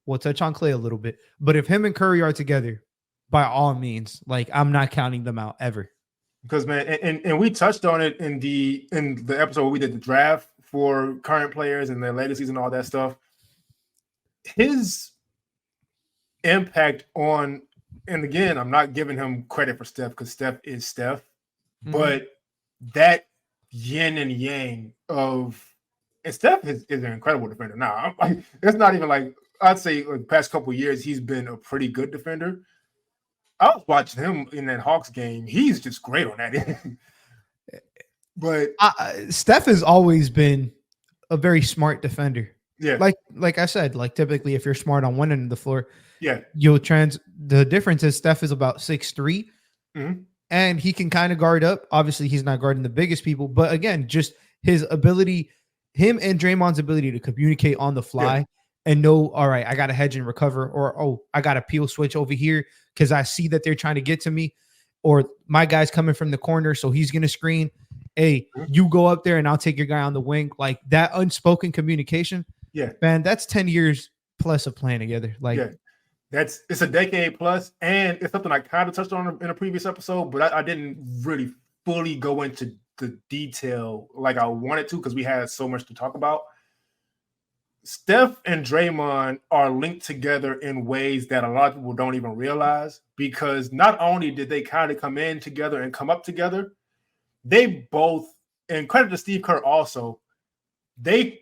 we'll touch on Clay a little bit. But if him and Curry are together, by all means, like I'm not counting them out ever. Because man, and we touched on it in the episode where we did the draft for current players and their legacies and all that stuff. His impact on, and again, I'm not giving him credit for Steph because Steph is Steph. but that yin and yang of, and Steph is an incredible defender. Now, it's not even like, I'd say the past couple of years, he's been a pretty good defender. I was watching him in that Hawks game. He's just great on that end. But Steph has always been a very smart defender. Yeah. Like I said, like typically if you're smart on one end of the floor, yeah, the difference is Steph is about 6'3", and he can kind of guard up. Obviously, he's not guarding the biggest people, but again, just his ability, him and Draymond's ability to communicate on the fly and know, all right, I got to hedge and recover, or, oh, I got to peel switch over here because I see that they're trying to get to me, or my guy's coming from the corner, so he's going to screen. Hey, you go up there and I'll take your guy on the wing. Like that unspoken communication. Yeah, man, that's 10 years plus of playing together. Like, it's a decade plus, and it's something I kind of touched on in a previous episode, but I didn't really fully go into the detail like I wanted to because we had so much to talk about. Steph and Draymond are linked together in ways that a lot of people don't even realize, because not only did they kind of come in together and come up together, they both, and credit to Steve Kerr also, they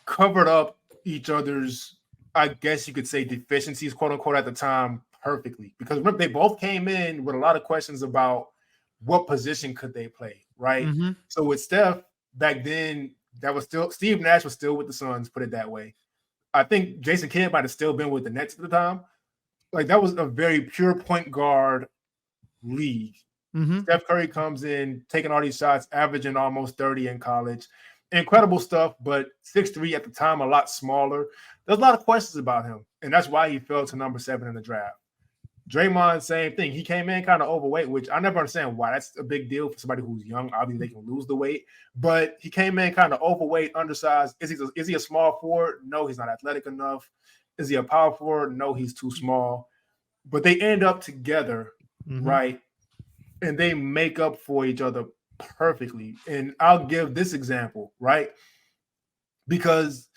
covered up each other's, I guess you could say, deficiencies, quote unquote, at the time perfectly. Because remember, they both came in with a lot of questions about what position could they play, right? So with Steph, back then, that was still, Steve Nash was still with the Suns, put it that way. I think Jason Kidd might have still been with the Nets at the time. Like, that was a very pure point guard league. Steph Curry comes in, taking all these shots, averaging almost 30 in college. Incredible stuff, but 6'3" at the time, a lot smaller. There's a lot of questions about him, and that's why he fell to number 7 in the draft. Draymond, same thing. He came in kind of overweight, which I never understand why. That's a big deal for somebody who's young. Obviously, they can lose the weight, but he came in kind of overweight, undersized. Is he a small forward? No, he's not athletic enough. Is he a power forward? No, he's too small. But they end up together, right? And they make up for each other perfectly. And I'll give this example, right? Because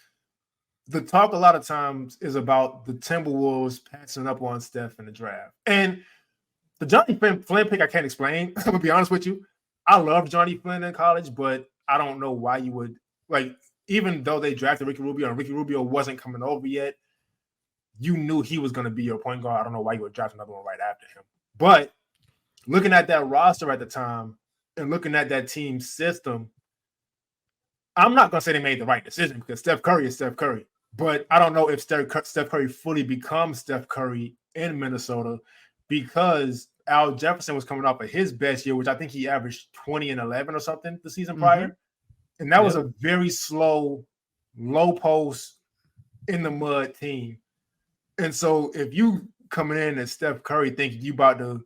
the talk a lot of times is about the Timberwolves passing up on Steph in the draft. And the Johnny Flynn pick, I can't explain. I'm going to be honest with you. I loved Johnny Flynn in college, but I don't know why you would, like, even though they drafted Ricky Rubio and Ricky Rubio wasn't coming over yet, you knew he was going to be your point guard. I don't know why you would draft another one right after him. But looking at that roster at the time and looking at that team system, I'm not going to say they made the right decision because Steph Curry is Steph Curry. But I don't know if Steph Curry fully becomes Steph Curry in Minnesota, because Al Jefferson was coming off of his best year, which I think he averaged 20 and 11 or something the season prior. And that was a very slow, low post, in the mud team. And so if you coming in as Steph Curry thinking you about to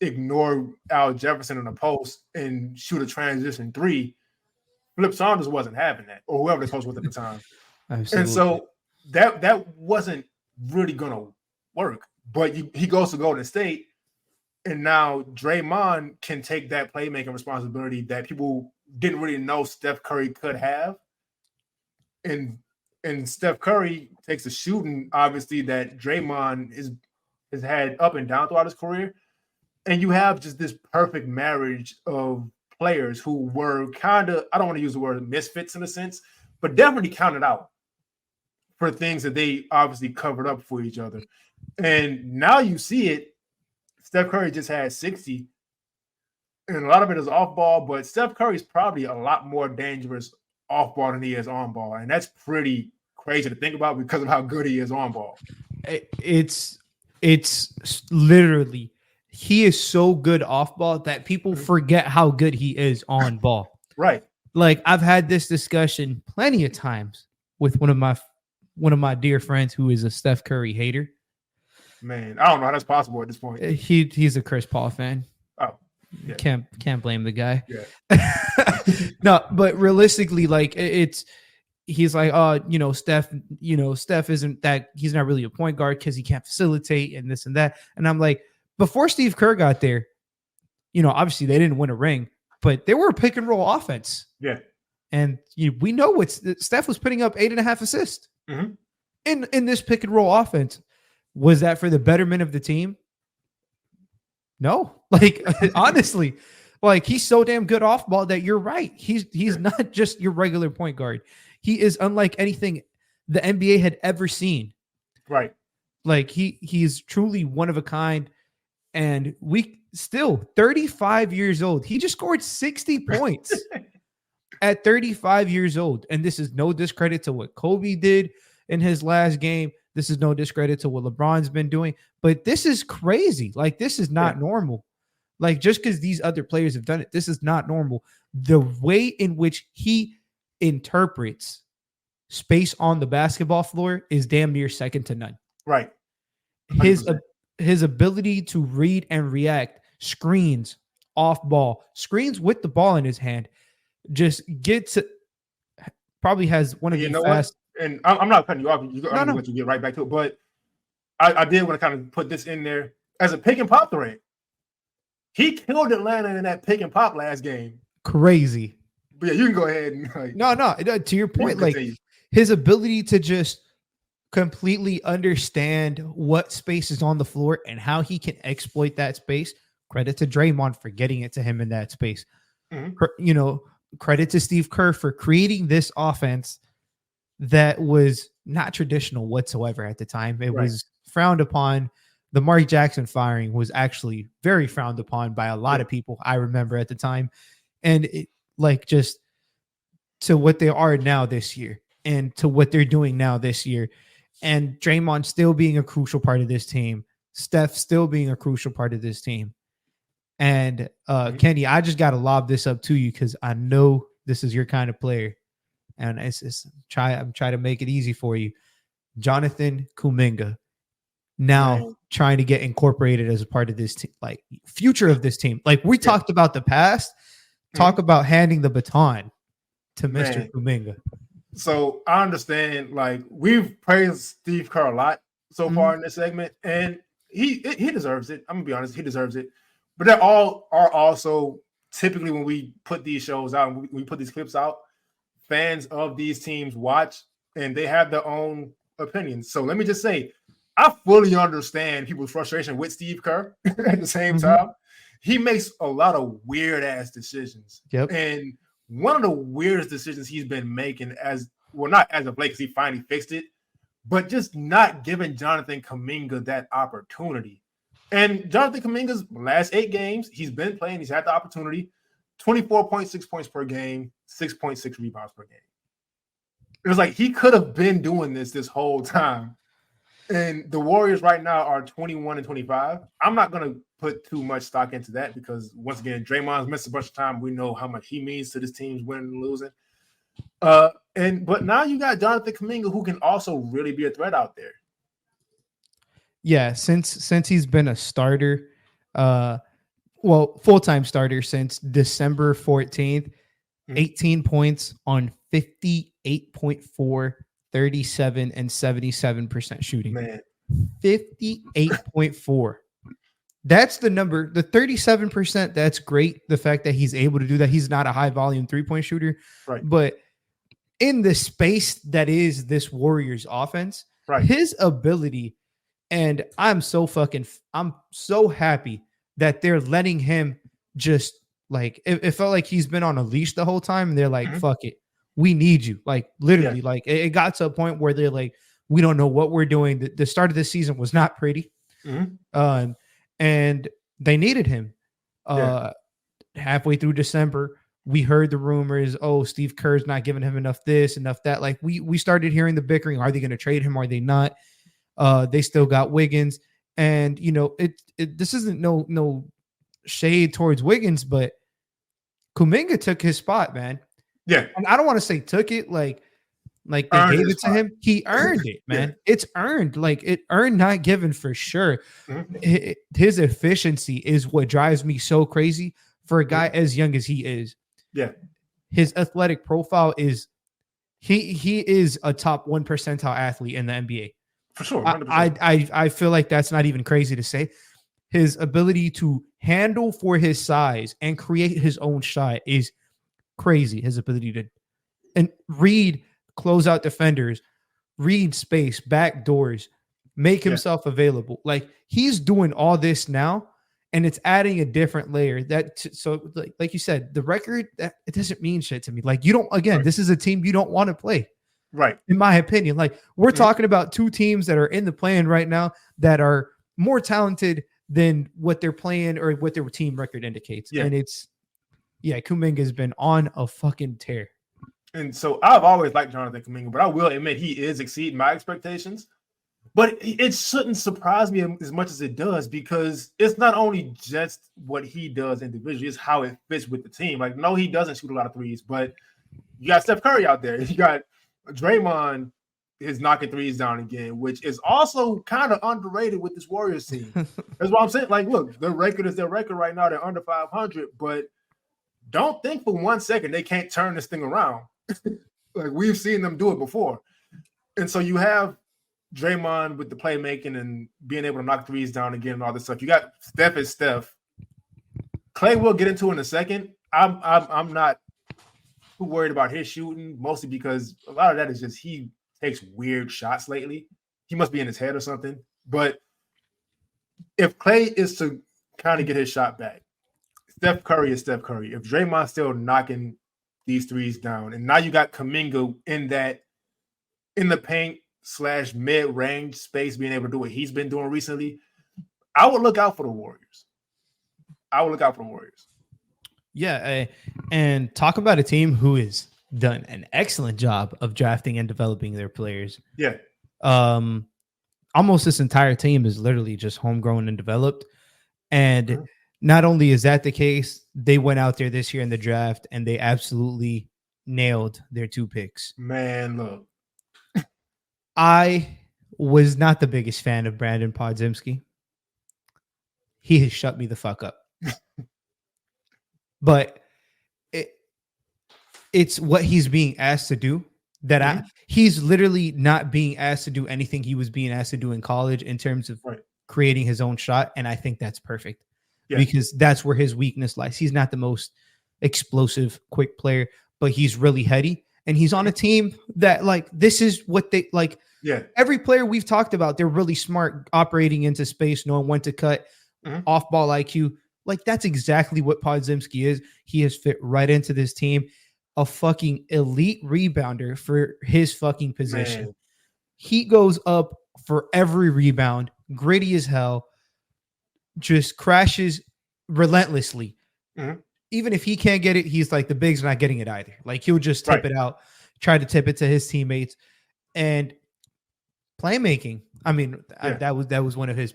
ignore Al Jefferson in the post and shoot a transition 3, Flip Saunders wasn't having that, or whoever the coach was at the time. Absolutely. And so that wasn't really going to work. But he goes to Golden State, and now Draymond can take that playmaking responsibility that people didn't really know Steph Curry could have. And Steph Curry takes the shooting, obviously, that Draymond has had up and down throughout his career. And you have just this perfect marriage of players who were kind of, I don't want to use the word misfits in a sense, but definitely counted out for things that they obviously covered up for each other. And now you see it. Steph Curry just had 60, and a lot of it is off ball, but Steph Curry is probably a lot more dangerous off ball than he is on ball. And that's pretty crazy to think about because of how good he is on ball. It's literally, he is so good off ball that people forget how good he is on ball. Right. Like, I've had this discussion plenty of times with one of my dear friends who is a Steph Curry hater. Man, I don't know how that's possible at this point. He's a Chris Paul fan. Oh, yeah. Can't blame the guy. Yeah. No, but realistically, like, he's like, Steph isn't that, he's not really a point guard because he can't facilitate and this and that. And I'm like, before Steve Kerr got there, obviously they didn't win a ring, but they were a pick and roll offense. Yeah. And we know what Steph was putting up 8.5 assists in this pick and roll offense. Was that for the betterment of the team? No. Like, honestly, Like he's so damn good off ball that you're right. He's not just your regular point guard. He is unlike anything the NBA had ever seen. Right. Like he's truly one of a kind. And we still 35 years old. He just scored 60 points at 35 years old. And this is no discredit to what Kobe did in his last game. This is no discredit to what LeBron's been doing. But this is crazy. Like this is not normal. Like just because these other players have done it, this is not normal. The way in which he interprets space on the basketball floor is damn near second to none. Right. 100%. His ability to read and react, screens, off ball, screens with the ball in his hand, just gets probably has one of the fast. What? And I'm not cutting you off. I'm going to let you get right back to it. But I did want to kind of put this in there as a pick and pop threat. He killed Atlanta in that pick and pop last game. Crazy. But yeah, you can go ahead and no. To your point, like his ability to just completely understand what space is on the floor and how he can exploit that space. Credit to Draymond for getting it to him in that space. Mm-hmm. Credit to Steve Kerr for creating this offense that was not traditional whatsoever at the time. It was frowned upon. The Mark Jackson firing was actually very frowned upon by a lot of people, I remember at the time. And it, like just to what they are now this year and to what they're doing now this year. And Draymond still being a crucial part of this team. Steph still being a crucial part of this team. And Kenny, I just got to lob this up to you because I know this is your kind of player. And I'm trying to make it easy for you. Jonathan Kuminga. Now trying to get incorporated as a part of this team, like future of this team. Like we talked about the past, talk about handing the baton to Mr. Kuminga. So I understand, like we've praised Steve Kerr a lot so far in this segment, and he deserves it. I'm gonna be honest, he deserves it. But they all are also typically when we put these shows out, when we put these clips out, fans of these teams watch and they have their own opinions. So let me just say, I fully understand people's frustration with Steve Kerr at the same time. He makes a lot of weird ass decisions. Yep. And one of the weirdest decisions he's been making not as of late, because he finally fixed it, but just not giving Jonathan Kuminga that opportunity. And Jonathan Kuminga's last 8 games, he's been playing, he's had the opportunity, 24.6 points per game, 6.6 rebounds per game. It was like he could have been doing this whole time. And the Warriors right now are 21-25. I'm not going to put too much stock into that because, once again, Draymond's missed a bunch of time. We know how much he means to this team's winning and losing. But now you got Jonathan Kuminga, who can also really be a threat out there. Yeah, since he's been a starter, full-time starter since December 14th, 18 points on 58.4 37 and 77% shooting. Man. 58.4. That's the number. The 37%, that's great. The fact that he's able to do that. He's not a high volume 3-point shooter. Right. But in the space that is this Warriors offense, his ability, and I'm so happy that they're letting him just like it felt like he's been on a leash the whole time. And they're like, fuck it. We need you. Like literally, like it got to a point where they're like, we don't know what we're doing. The start of the season was not pretty. And they needed him. Halfway through December, we heard the rumors, Steve Kerr's not giving him enough this, enough that. Like we started hearing the bickering. Are they going to trade him? Are they not? They still got Wiggins. And this isn't no shade towards Wiggins, but Kuminga took his spot, man. Yeah. And I don't want to say took it like they gave it to him. He earned it, man. It's earned. Like it earned, not given for sure. His efficiency is what drives me so crazy for a guy as young as he is. Yeah. His athletic profile is he is a top 1 percentile athlete in the NBA. For sure. I feel like that's not even crazy to say. His ability to handle for his size and create his own shot is crazy. His ability to read closeout defenders, read space, back doors, make himself available. Like he's doing all this now. and it's adding a different layer. So like you said, the record, that it doesn't mean shit to me. Like, you don't. Again, this is a team you don't want to play. Right. In my opinion, like, we're talking about two teams that are in the play-in right now that are more talented than what they're playing or what their team record indicates. Yeah. And Kuminga's been on a fucking tear. And so I've always liked Jonathan Kuminga, but I will admit he is exceeding my expectations. But it shouldn't surprise me as much as it does, because it's not only just what he does individually, it's how it fits with the team. Like, no, he doesn't shoot a lot of threes, but you got Steph Curry out there. You got Draymond is knocking threes down again, which is also kind of underrated with this Warriors team. That's what I'm saying. Like, look, their record is their record right now. They're under 500, but don't think for 1 second they can't turn this thing around. Like, we've seen them do it before. And so you have Draymond with the playmaking and being able to knock threes down again and all this stuff. You got Steph as Steph. Clay we'll get into in a second. I'm not too worried about his shooting, mostly because a lot of that is just he takes weird shots lately. He must be in his head or something. But if Clay is to kind of get his shot back, Steph Curry is Steph Curry. If Draymond's still knocking these threes down, and now you got Kuminga in the paint / mid-range space, being able to do what he's been doing recently, I would look out for the Warriors. Yeah, and talk about a team who has done an excellent job of drafting and developing their players. Yeah. Almost this entire team is literally just homegrown and developed. And not only is that the case, they went out there this year in the draft and they absolutely nailed their 2 picks. Man, look. I was not the biggest fan of Brandon Podziemski. He has shut me the fuck up. But it's what he's being asked to do that he's literally not being asked to do anything he was being asked to do in college in terms of creating his own shot. And I think that's perfect because that's where his weakness lies. He's not the most explosive, quick player, but he's really heady. And he's on a team that, like, this is what they like. Yeah. Every player we've talked about, they're really smart, operating into space, knowing when to cut, off ball IQ. Like, that's exactly what Podziemski is. He has fit right into this team. A fucking elite rebounder for his fucking position. Man. He goes up for every rebound, gritty as hell, just crashes relentlessly. Even if he can't get it, he's like, the big's not getting it either. Like, he'll just tip it out, try to tip it to his teammates. And playmaking, I mean, that was one of his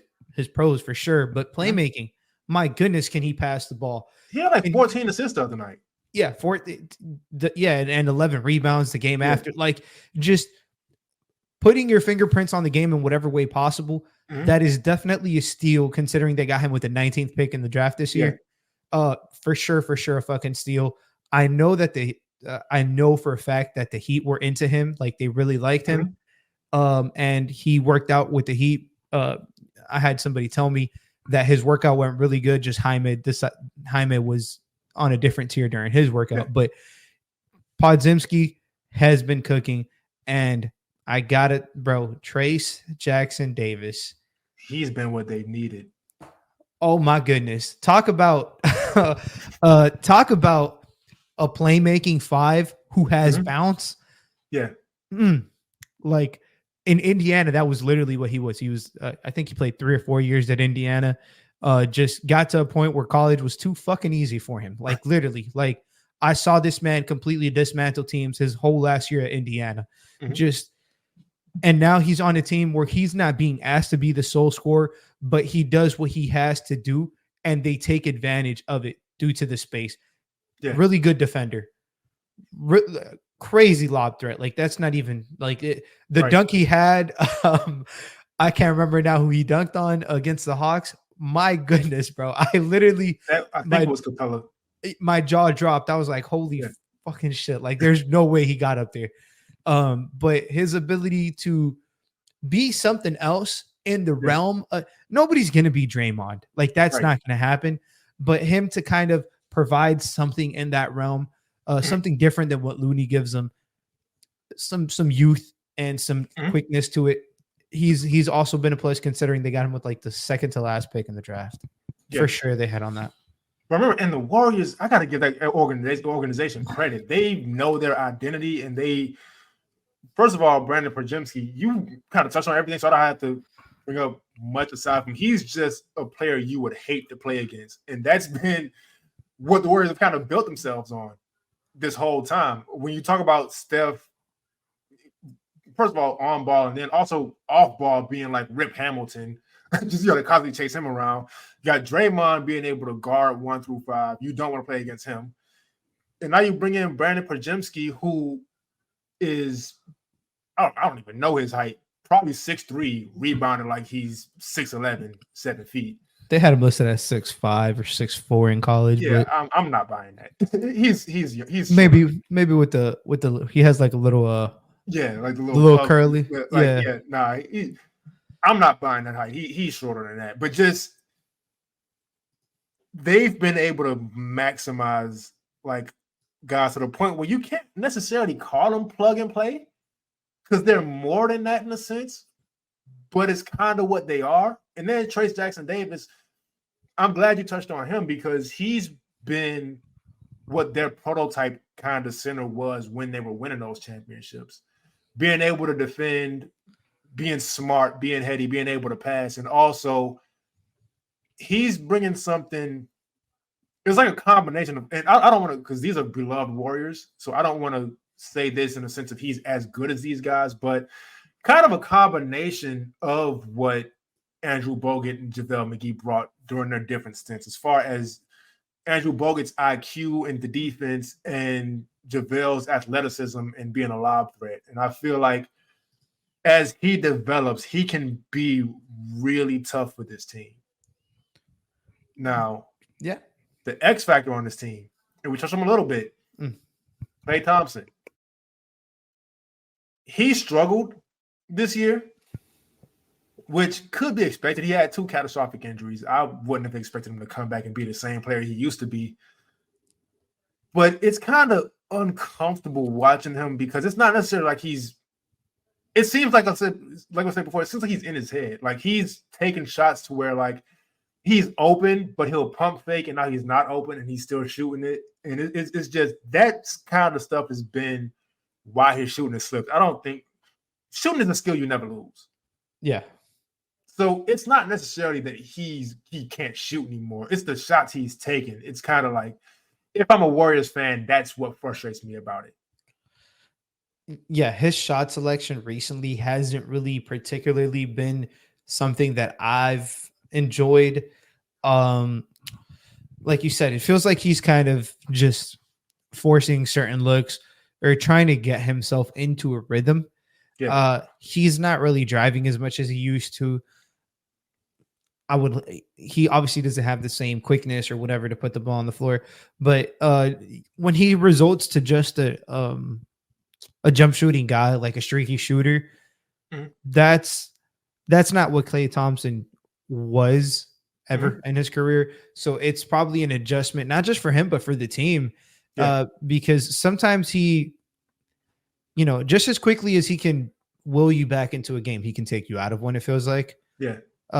pros for sure. But playmaking, my goodness, can he pass the ball? He had like 14 assists the other night. Yeah, and 11 rebounds the game after. Like, just putting your fingerprints on the game in whatever way possible. That is definitely a steal, considering they got him with the 19th pick in the draft this year. For sure, a fucking steal. I know that I know for a fact that the Heat were into him. Like, they really liked him. And he worked out with the Heat. I had somebody tell me that his workout went really good. Just Jaime was on a different tier during his workout, but Podziemski has been cooking, and I got it, bro. Trace Jackson Davis. He's been what they needed. Oh my goodness. Talk about a playmaking 5 who has bounce. Yeah. Like, in Indiana, that was literally what he was. He was, I think he played 3 or 4 years at Indiana. Just got to a point where college was too fucking easy for him. Like, literally, like, I saw this man completely dismantle teams his whole last year at Indiana. And now he's on a team where he's not being asked to be the sole scorer, but he does what he has to do, and they take advantage of it due to the space. Really good defender. Crazy lob threat. Like, that's not even like it. The dunk he had. I can't remember now who he dunked on against the Hawks. My goodness, bro. I literally, I think it was Capella. My jaw dropped. I was like, holy fucking shit. Like, there's no way he got up there. But his ability to be something else in the realm, nobody's going to be Draymond. Like, that's not going to happen. But him to kind of provide something in that realm, something different than what Looney gives them, some youth and some quickness to it. He's also been a plus, considering they got him with like the second to last pick in the draft. For sure, they had on that. But remember, and the Warriors, I got to give that organization credit. They know their identity, and they, first of all, Brandon Pajemski, you kind of touched on everything, so I don't have to bring up much aside from. He's just a player you would hate to play against, and that's been what the Warriors have kind of built themselves on this whole time. When you talk about Steph, first of all, on ball, and then also off ball, being like Rip Hamilton. Just you got to constantly chase him around. You got Draymond being able to guard 1 through 5. You don't want to play against him. And now you bring in Brandon Pajemski, who is, I don't even know his height, probably 6'3", rebounding like he's 6'11", 7 feet. They had him listed as 6'5" or 6'4" in college. Yeah, but I'm not buying that. he's maybe with the he has like a little like the little curly. I'm not buying that height. He's shorter than that. But just they've been able to maximize like guys to the point where you can't necessarily call them plug and play because they're more than that in a sense. But it's kind of what they are. And then Trace Jackson Davis, I'm glad you touched on him because he's been what their prototype kind of center was when they were winning those championships. Being able to defend, being smart, being heady, being able to pass, and also he's bringing something. It's like a combination of, and I don't want to, because these are beloved Warriors, so I don't want to say this in the sense of he's as good as these guys, but kind of a combination of what Andrew Bogut and JaVale McGee brought during their different stints, as far as Andrew Bogut's IQ in the defense and JaVale's athleticism and being a lob threat. And I feel like as he develops, he can be really tough with this team. Now, yeah, the X factor on this team, and we touched on him a little bit, Klay Thompson. He struggled this year, which could be expected. He had 2 catastrophic injuries. I wouldn't have expected him to come back and be the same player he used to be. But it's kind of uncomfortable watching him because it's not necessarily like it seems like I said before, it seems like he's in his head. Like he's taking shots to where like he's open, but he'll pump fake, and now he's not open, and he's still shooting it. And it's just that kind of stuff has been why his shooting has slipped. I don't think shooting is a skill you never lose. Yeah. So it's not necessarily that he can't shoot anymore. It's the shots he's taking. It's kind of like, if I'm a Warriors fan, that's what frustrates me about it. Yeah, his shot selection recently hasn't really particularly been something that I've enjoyed. Like you said, it feels like he's kind of just forcing certain looks or trying to get himself into a rhythm. Yeah. He's not really driving as much as he used to. He obviously doesn't have the same quickness or whatever to put the ball on the floor, but when he resorts to just a jump shooting guy, like a streaky shooter, that's not what Klay Thompson was ever in his career. So it's probably an adjustment, not just for him, but for the team. Because sometimes he, just as quickly as he can will you back into a game, he can take you out of one, it feels like. Yeah.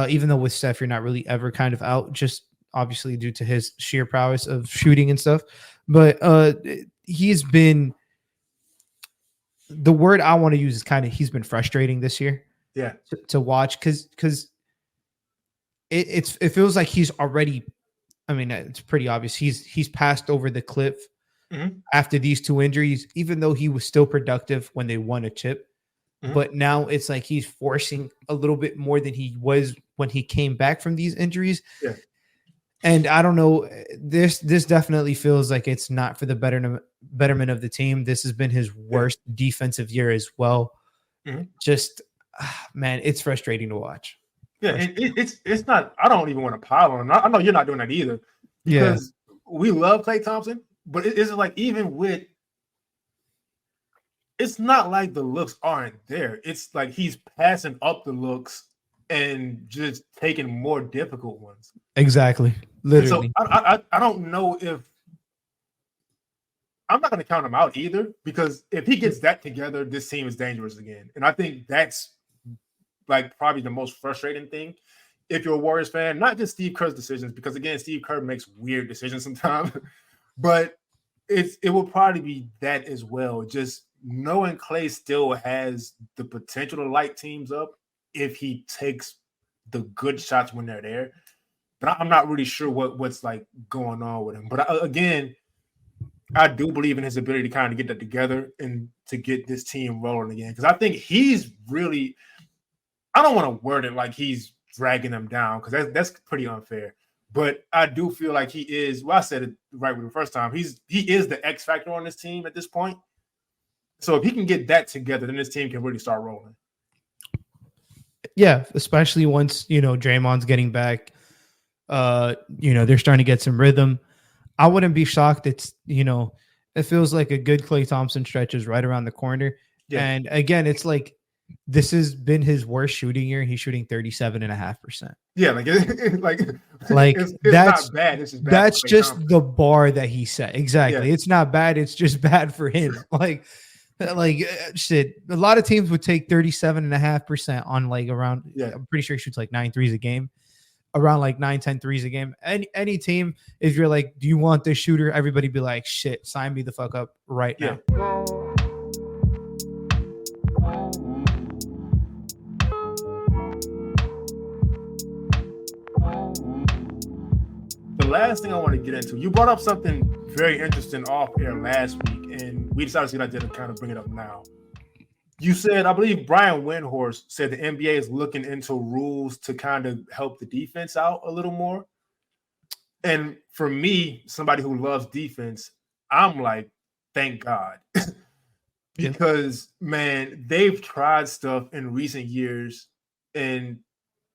Even though with Steph, you're not really ever kind of out, just obviously due to his sheer prowess of shooting and stuff. But he's been, the word I want to use is he's been frustrating this year. Yeah. To watch because it feels like he's already, I mean, it's pretty obvious. He's passed over the cliff after these 2 injuries, even though he was still productive when they won a chip. But now it's like he's forcing a little bit more than he was when he came back from these injuries. Yeah. And I don't know, this definitely feels like it's not for the betterment of the team. This has been his worst defensive year as well. Just, man, it's frustrating to watch. Yeah, and it's not, I don't even want to pile on him. I know you're not doing that either. Because we love Klay Thompson, but it's like even with, it's not like the looks aren't there. It's like he's passing up the looks and just taking more difficult ones. Exactly. Literally. So I don't know if I'm not going to count him out either, because if he gets that together, this team is dangerous again. And I think that's like probably the most frustrating thing if you're a Warriors fan, not just Steve Kerr's decisions, because again, Steve Kerr makes weird decisions sometimes, but it will probably be that as well. Just knowing Clay still has the potential to light teams up if he takes the good shots when they're there. But I'm not really sure what's like going on with him. But again, I do believe in his ability to kind of get that together and to get this team rolling again. Because I think he's really, I don't want to word it like he's dragging them down, because that's pretty unfair. But I do feel like he is. Well, I said it right with the first time. He is the X factor on this team at this point. So if he can get that together, then this team can really start rolling. Yeah, especially once Draymond's getting back. They're starting to get some rhythm. I wouldn't be shocked. It feels like a good Klay Thompson stretch is right around the corner. Yeah. And again, it's like this has been his worst shooting year. He's shooting 37.5%. Yeah, it's that's not bad. It's just bad. That's just the bar that he set. Exactly. Yeah. It's not bad. It's just bad for him. Shit. A lot of teams would take 37.5% on around. Yeah. I'm pretty sure he shoots 9 threes a game. Around 9-10 threes a game. Any team, if you're like, do you want this shooter? Everybody be like, shit, sign me the fuck up right now. The last thing I want to get into, you brought up something very interesting off air last week, and we decided to get idea to kind of bring it up now. You said, I believe Brian Windhorst said the NBA is looking into rules to kind of help the defense out a little more. And for me, somebody who loves defense, I'm like, thank God. Because, man, they've tried stuff in recent years, and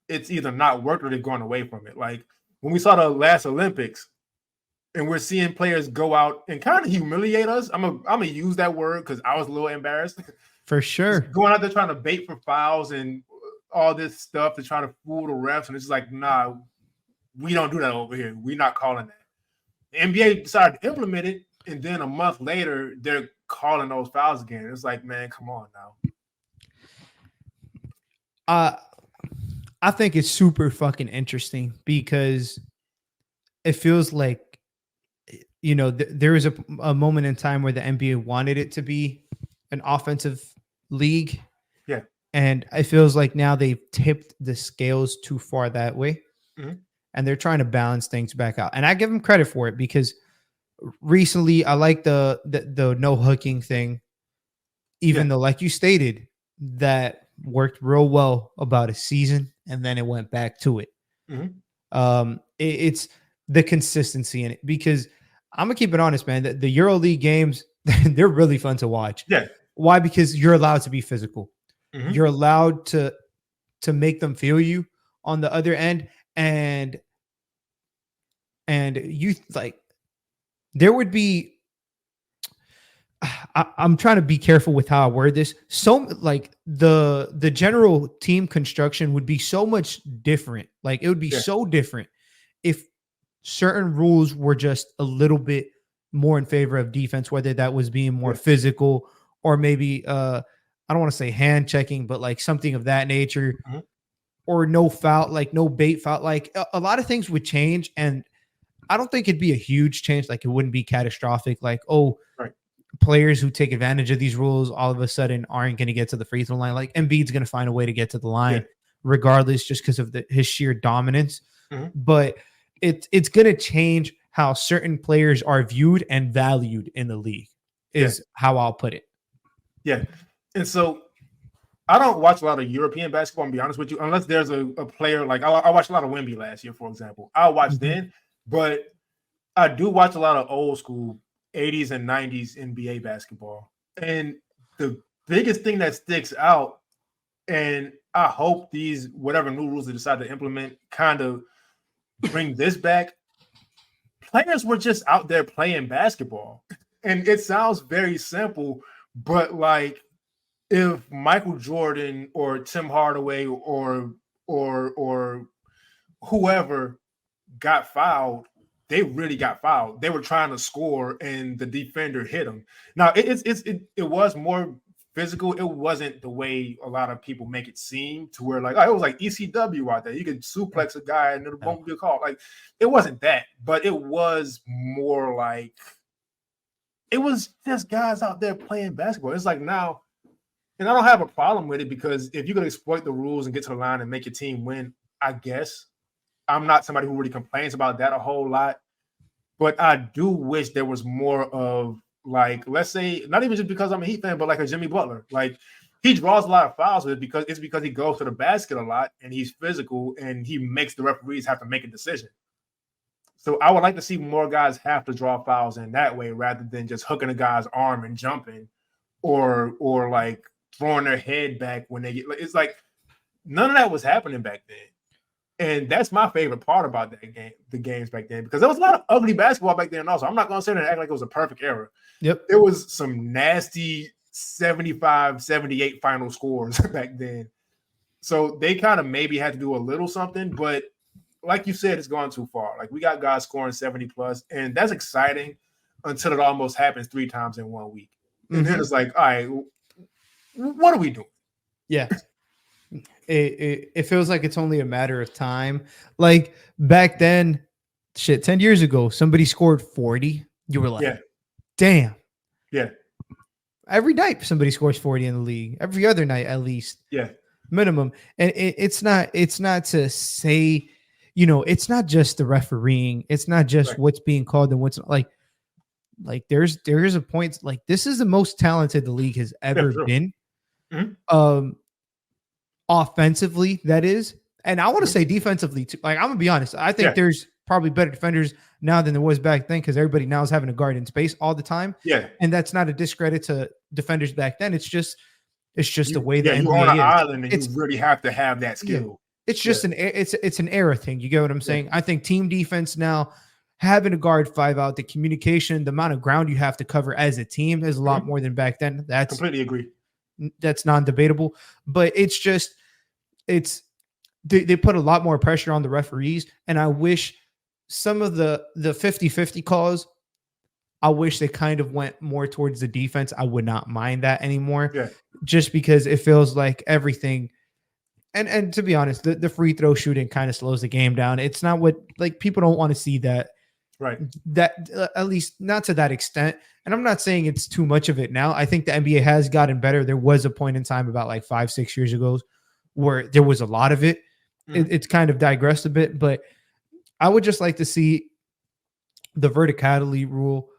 it's either not worked or they're going away from it. Like when we saw the last Olympics, and we're seeing players go out and kind of humiliate us. I'm gonna use that word because I was a little embarrassed. For sure. Just going out there trying to bait for fouls and all this stuff to try to fool the refs. And it's like, nah, we don't do that over here. We're not calling that. The NBA decided to implement it. And then a month later, they're calling those fouls again. It's like, man, come on now. I think it's super fucking interesting because it feels like, there was a moment in time where the NBA wanted it to be an offensive league. Yeah. And it feels like now they've tipped the scales too far that way. Mm-hmm. And they're trying to balance things back out. And I give them credit for it because recently I like the no hooking thing, even though, like you stated, that worked real well about a season and then it went back to it. Mm-hmm. It's the consistency in it because I'm gonna keep it honest, man. The EuroLeague games, they're really fun to watch. Yeah. Why? Because you're allowed to be physical. Mm-hmm. You're allowed to make them feel you on the other end. And you there would be, I'm trying to be careful with how I word this. So the general team construction would be so much different. It would be so different if certain rules were just a little bit more in favor of defense, whether that was being more physical or maybe, I don't want to say hand checking, but something of that nature. Mm-hmm. Or no foul, no bait foul. A lot of things would change. And I don't think it'd be a huge change. It wouldn't be catastrophic. Players who take advantage of these rules all of a sudden aren't going to get to the free throw line. Embiid's going to find a way to get to the line regardless, just because of his sheer dominance. Mm-hmm. But it's going to change how certain players are viewed and valued in the league is how I'll put it. Yeah. And so I don't watch a lot of European basketball, to be honest with you, unless there's a player I watched a lot of Wemby last year, for example. I watched then, but I do watch a lot of old school 80s and 90s NBA basketball. And the biggest thing that sticks out, and I hope these whatever new rules they decide to implement kind of bring this back, players were just out there playing basketball. And it sounds very simple, but if Michael Jordan or Tim Hardaway or whoever got fouled, they really got fouled. They were trying to score and the defender hit them. Now it was more physical. It wasn't the way a lot of people make it seem, to where like, oh, it was like ECW out there. You could suplex a guy and it won't be a call. Like, it wasn't that, but it was more like, it was just guys out there playing basketball. It's like now, and I don't have a problem with it, because if you could exploit the rules and get to the line and make your team win, I guess. I'm not somebody who really complains about that a whole lot, but I do wish there was more of, like, let's say, not even just because I'm a Heat fan, but like a Jimmy Butler. Like, he draws a lot of fouls with it because he goes to the basket a lot and he's physical and he makes the referees have to make a decision. So I would like to see more guys have to draw fouls in that way, rather than just hooking a guy's arm and jumping, or like throwing their head back when they get. It's like none of that was happening back then. And that's my favorite part about that game, the games back then, because there was a lot of ugly basketball back then also. I'm not going to sit there and act like it was a perfect era. Yep. There was some nasty 75, 78 final scores back then. So they kind of maybe had to do a little something, but like you said, it's gone too far. Like, we got guys scoring 70 plus, and that's exciting until it almost happens 3 times in 1 week. And then it's like, all right, what are we doing? Yeah. It feels like it's only a matter of time. Like, back then, 10 years ago, somebody scored 40. You were like, damn. Yeah. Every night somebody scores 40 in the league. Every other night, at least. Yeah. Minimum. And it's not to say, it's not just the refereeing. It's not just what's being called and what's like there's a point, like, this is the most talented the league has ever been. Mm-hmm. Offensively, that is. And I want to say defensively too. Like, I'm gonna be honest, I think there's probably better defenders now than there was back then, because everybody now is having a guard in space all the time. Yeah. And that's not a discredit to defenders back then. It's just the way the NBA you're on an is. island and you really have to have that skill. Yeah. It's just it's an era thing. You get what I'm saying? I think team defense now, having a guard 5 out, the communication, the amount of ground you have to cover as a team is a lot more than back then. That's completely agree. That's non-debatable. But it's just they put a lot more pressure on the referees, and I wish some of the 50-50 calls, I wish they kind of went more towards the defense. I would not mind that anymore. Yeah. Just because it feels like everything. And to be honest, the free throw shooting kind of slows the game down. It's not what, like, people don't want to see that. Right. That at least not to that extent. And I'm not saying it's too much of it now. I think the NBA has gotten better. There was a point in time about like 5-6 years ago where there was a lot of it. It's kind of digressed a bit, but I would just like to see the verticality rule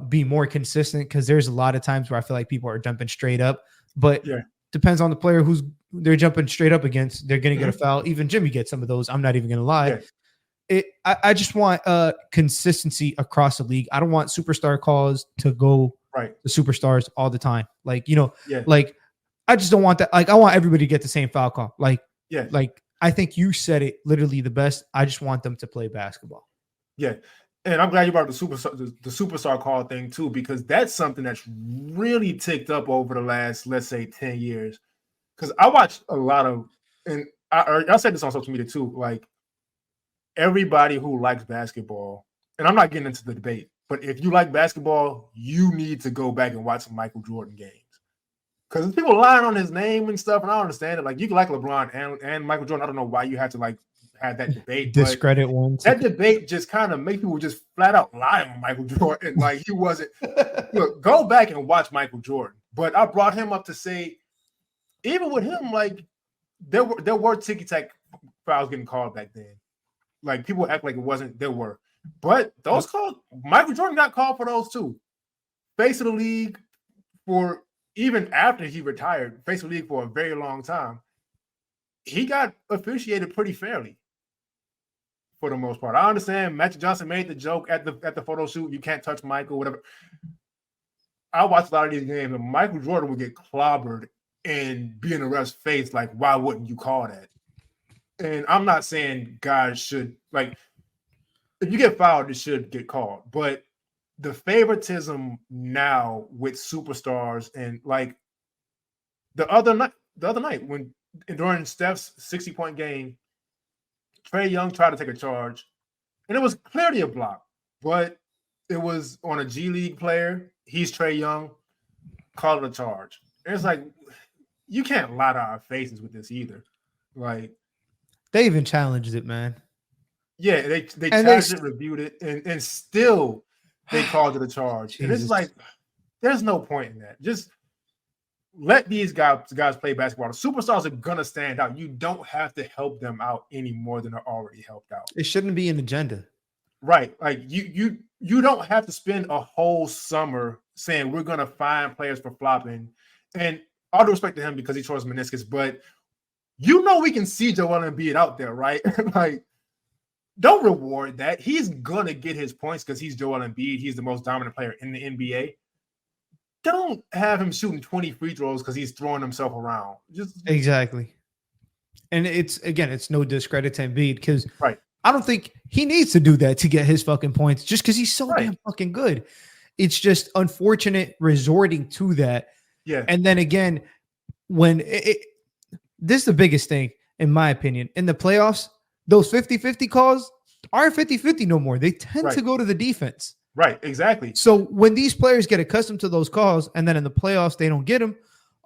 be more consistent, because there's a lot of times where I feel like people are jumping straight up, but depends on the player who's they're jumping straight up against. They're going to get a foul. Even Jimmy gets some of those. I'm not even going to lie. I just want consistency across the league. I don't want superstar calls to go to superstars all the time. Like, like, I just don't want that. Like, I want everybody to get the same foul call. Like, I think you said it literally the best. I just want them to play basketball. Yeah. And I'm glad you brought the superstar call thing too, because that's something that's really ticked up over the last, let's say, 10 years. Because I watch a lot of, and I said this on social media too, like, everybody who likes basketball, and I'm not getting into the debate, but if you like basketball, you need to go back and watch some Michael Jordan games. Because people lying on his name and stuff, and I don't understand it. Like, you can like LeBron and Michael Jordan. I don't know why you have to like have that debate. Discredit one. That debate just kind of make people just flat out lie on Michael Jordan. Like, he wasn't. Look, go back and watch Michael Jordan. But I brought him up to say, even with him, like, there were ticky-tack fouls getting called back then. Like, people act like it wasn't. There were. But those calls, Michael Jordan got called for those too. Face of the league for, even after he retired, face of the league for a very long time. He got officiated pretty fairly for the most part. I understand Magic Johnson made the joke at the photo shoot, you can't touch Michael, whatever. I watched a lot of these games, and Michael Jordan would get clobbered and be in the ref's face like, why wouldn't you call that? And I'm not saying guys should, like, if you get fouled, it should get called. But the favoritism now with superstars, and like the other night when during Steph's 60-point game, Trae Young tried to take a charge, and it was clearly a block, but it was on a G League player. He's Trae Young, called it a charge. And it's like, you can't lie to our faces with this either. Like, they even challenged it, man. Yeah, they challenged it, reviewed it, and still they called it a charge. And it's like, there's no point in that. Just let these guys play basketball. The superstars are gonna stand out. You don't have to help them out any more than they're already helped out. It shouldn't be an agenda. Right. Like you don't have to spend a whole summer saying we're gonna find players for flopping. And all due respect to him because he tore his meniscus, but we can see Joel Embiid out there, right? Like, don't reward that. He's gonna get his points because he's Joel Embiid. He's the most dominant player in the NBA. Don't have him shooting 20 free throws because he's throwing himself around. Exactly. And it's no discredit to Embiid because right. I don't think he needs to do that to get his fucking points just because he's so damn fucking good. It's just unfortunate resorting to that. Yeah. And then again, when this is the biggest thing, in my opinion, in the playoffs, those 50-50 calls aren't 50-50 no more. They tend to go to the defense. Right, exactly. So when these players get accustomed to those calls and then in the playoffs they don't get them,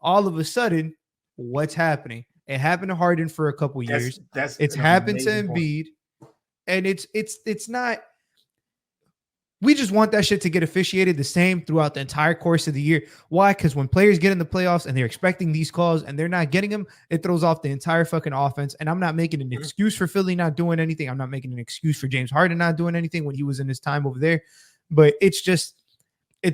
all of a sudden, what's happening? It happened to Harden for a couple years. It's happened to Embiid. And it's not. We just want that shit to get officiated the same throughout the entire course of the year. Why? Because when players get in the playoffs and they're expecting these calls and they're not getting them, it throws off the entire fucking offense. And I'm not making an excuse for Philly not doing anything. I'm not making an excuse for James Harden not doing anything when he was in his time over there. But it's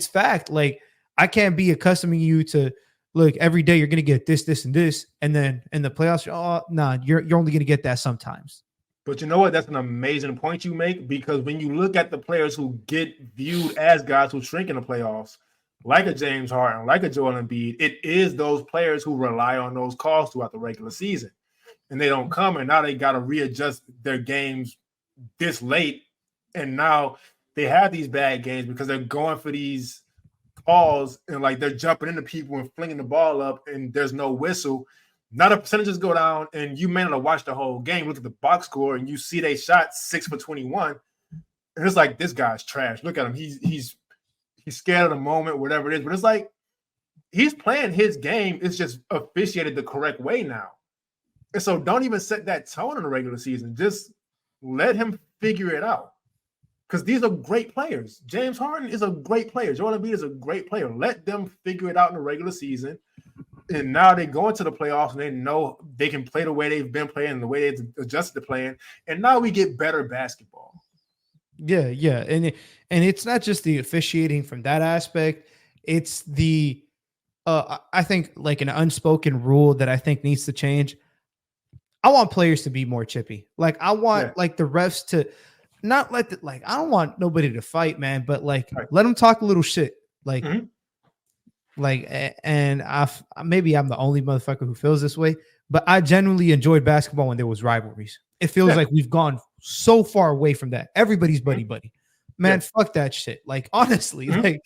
fact. Like, I can't be accustoming you to, look, every day you're going to get this, this, and this. And then in the playoffs, you're only going to get that sometimes. But you know what? That's an amazing point you make, because when you look at the players who get viewed as guys who shrink in the playoffs, like a James Harden, like a Joel Embiid, it is those players who rely on those calls throughout the regular season. And they don't come, and now they got to readjust their games this late. And now they have these bad games because they're going for these calls and like they're jumping into people and flinging the ball up and there's no whistle. Now the percentages go down, and you may not have watched the whole game. Look at the box score, and you see they shot 6 for 21, and it's like, this guy's trash. Look at him; he's scared of the moment, whatever it is. But it's like he's playing his game. It's just officiated the correct way now, and so don't even set that tone in the regular season. Just let him figure it out, because these are great players. James Harden is a great player. Joel Embiid is a great player. Let them figure it out in the regular season. And now they go into the playoffs and they know they can play the way they've been playing, the way they've adjusted to playing. And now we get better basketball. Yeah. And it's not just the officiating from that aspect. It's the, I think, like, an unspoken rule that I think needs to change. I want players to be more chippy. Like, I want like the refs to not let the, like, I don't want nobody to fight, man, but like, let them talk a little shit. Like, like, and maybe I'm the only motherfucker who feels this way, but I genuinely enjoyed basketball when there was rivalries. It feels like we've gone so far away from that. Everybody's buddy. Man, fuck that shit. Like, honestly, like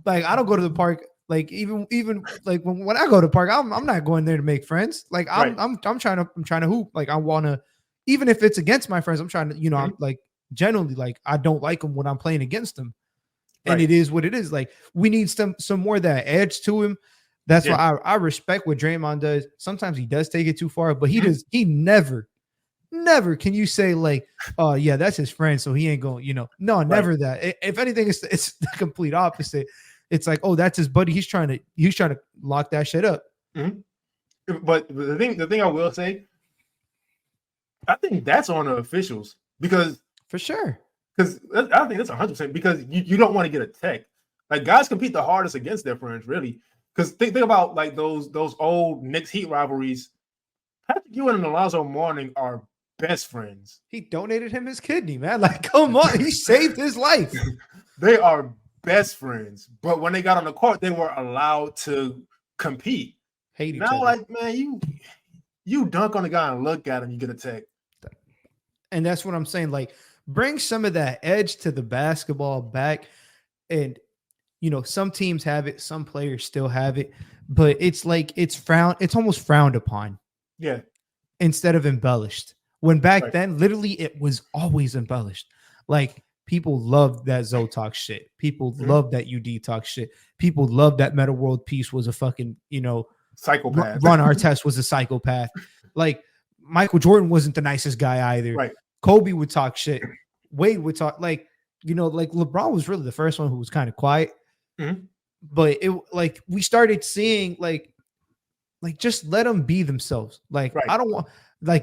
I don't go to the park. Like, even like when I go to the park, I'm not going there to make friends. Like, I'm trying to hoop. Like, I want to, even if it's against my friends, I'm trying to, I'm like, generally, like, I don't like them when I'm playing against them. And it is what it is. Like, we need some more of that edge to him. That's why I respect what Draymond does. Sometimes he does take it too far, but he never can you say, like, oh yeah, that's his friend, so he ain't going, never that. If anything, it's the complete opposite. It's like, oh, that's his buddy. He's trying to lock that shit up. But the thing I will say, I think that's on the officials, because for sure. Because I think that's 100%, because you don't want to get a tech. Like, guys compete the hardest against their friends, really. Because think about, like, those old Knicks Heat rivalries. Patrick Ewing and Alonzo Mourning are best friends. He donated him his kidney, man. Like, come on, he saved his life. They are best friends, but when they got on the court, they were allowed to compete. Hate each now, other. like, man, you dunk on the guy and look at him, you get a tech. And that's what I'm saying. Like, bring some of that edge to the basketball back. And, some teams have it, some players still have it, but it's like, it's almost frowned upon. Yeah. Instead of embellished. When back then, literally, it was always embellished. Like, people love that Zoe talk shit. People Mhm. love that UD talk shit. People love that Meta World Peace was a fucking, Psychopath. Ron Artest was a psychopath. Like Michael Jordan wasn't the nicest guy either. Right. Kobe would talk shit. Wade would talk like LeBron was really the first one who was kind of quiet. Mhm. But it like we started seeing like just let them be themselves. Like Right. I don't want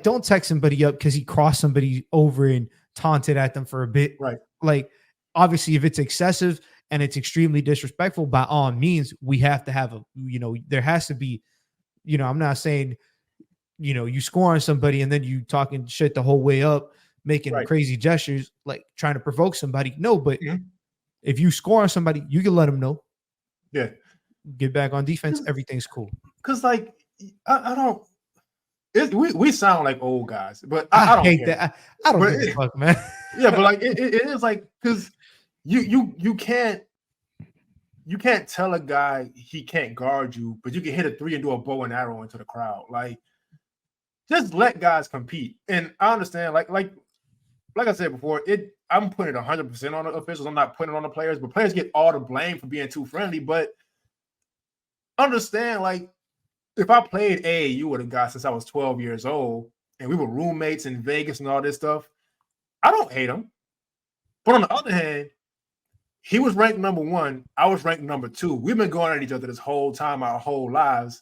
don't text somebody up because he crossed somebody over and taunted at them for a bit. Right. Like obviously if it's excessive and it's extremely disrespectful, by all means, we have to have there has to be, I'm not saying, you score on somebody and then you talking shit the whole way up, making Right. crazy gestures, like trying to provoke somebody. No, but Mhm. if you score on somebody, you can let them know. Yeah. Get back on defense. Everything's cool. Because like I don't. We sound like old guys, but I don't hate care. that. I don't give a fuck, man. Yeah, but like it is like because you can't tell a guy he can't guard you, but you can hit a three and do a bow and arrow into the crowd. Like just let guys compete. And I understand, like I said before, I'm putting it 100% on the officials. I'm not putting it on the players, but players get all the blame for being too friendly. But understand, like, if I played AAU with a guy since I was 12 years old and we were roommates in Vegas and all this stuff, I don't hate him. But on the other hand, he was ranked number 1. I was ranked number 2. We've been going at each other this whole time, our whole lives.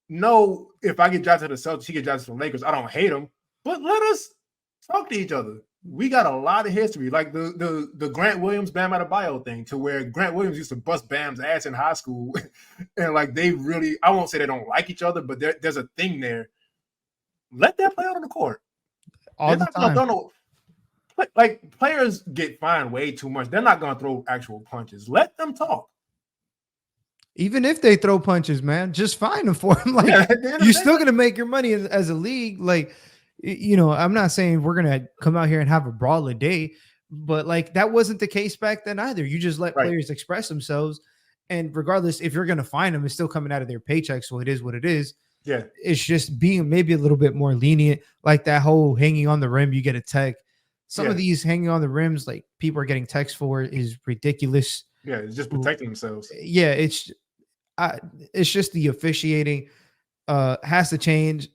No, if I get drafted to the Celtics, he get drafted to the Lakers, I don't hate him. But let us talk to each other. We got a lot of history, like the Grant Williams, Bam Adebayo thing, to where Grant Williams used to bust Bam's ass in high school, and like they really, I won't say they don't like each other, but there's a thing there. Let that play out on the court. All the time. Like players get fined way too much. They're not gonna throw actual punches. Let them talk. Even if they throw punches, man, just fine them for them. Like you're still gonna make your money as a league. Like, I'm not saying we're gonna come out here and have a brawl a day, but like that wasn't the case back then either. You just let players express themselves, and regardless if you're gonna fine them, it's still coming out of their paycheck. So it is what it is. Yeah, it's just being maybe a little bit more lenient. Like that whole hanging on the rim, you get a tech. Some of these hanging on the rims, like people are getting texts for, is ridiculous. Yeah, it's just protecting themselves. Yeah, it's just the officiating has to change.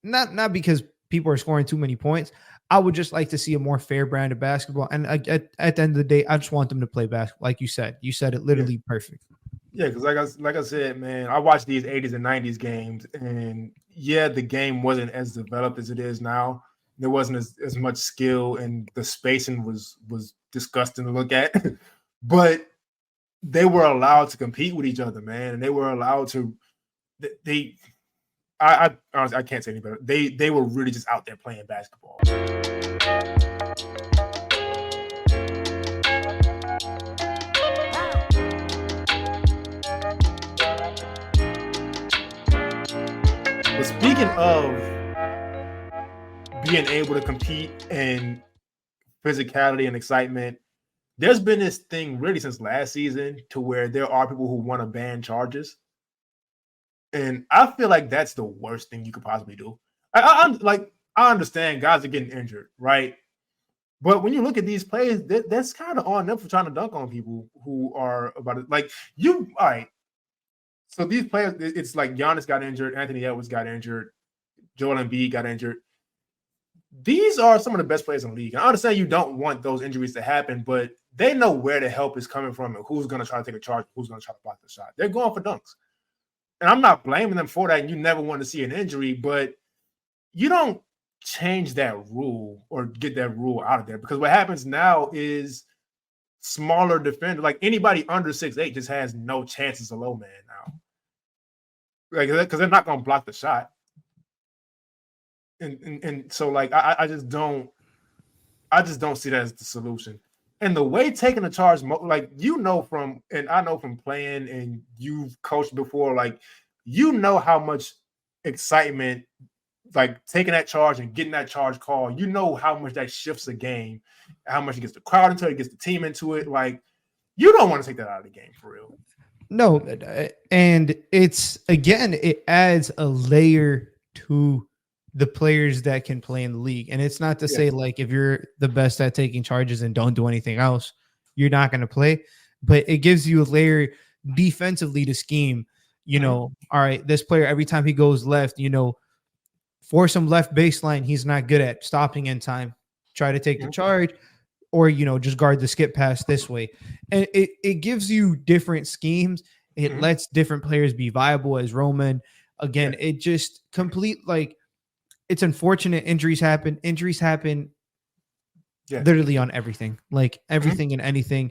Not because people are scoring too many points. I would just like to see a more fair brand of basketball. And at the end of the day, I just want them to play basketball. Like you said it literally perfect. Yeah, because like I said, man, I watched these 80s and 90s games, and the game wasn't as developed as it is now. There wasn't as much skill, and the spacing was disgusting to look at. But they were allowed to compete with each other, man, and they were allowed to. I honestly, I can't say any better. They were really just out there playing basketball. But speaking of being able to compete and physicality and excitement, there's been this thing really since last season to where there are people who want to ban charges. And I feel like that's the worst thing you could possibly do. I understand guys are getting injured, right? But when you look at these plays, that's kind of on them for trying to dunk on people who are about it. Like all right. So these players, it's like Giannis got injured, Anthony Edwards got injured, Joel Embiid got injured. These are some of the best players in the league. And I understand you don't want those injuries to happen, but they know where the help is coming from and who's going to try to take a charge, who's going to try to block the shot. They're going for dunks. And I'm not blaming them for that. And you never want to see an injury, but you don't change that rule or get that rule out of there, because what happens now is smaller defender, like anybody under 6'8", just has no chance as a low man now. Like, because they're not going to block the shot. And so like I just don't see that as the solution. And the way taking the charge, like and I know from playing, and you've coached before, like how much excitement, like taking that charge and getting that charge call, how much that shifts the game, how much it gets the crowd into it, gets the team into it. Like you don't want to take that out of the game for real. No, and it adds a layer to the players that can play in the league. And it's not to say like if you're the best at taking charges and don't do anything else, you're not going to play, but it gives you a layer defensively to scheme, all right, this player, every time he goes left, force him left baseline, he's not good at stopping in time. Try to take the charge or, just guard the skip pass this way. And it gives you different schemes. It lets different players be viable as Roman. Again, it just it's unfortunate injuries happen. Injuries happen literally on everything, like everything and anything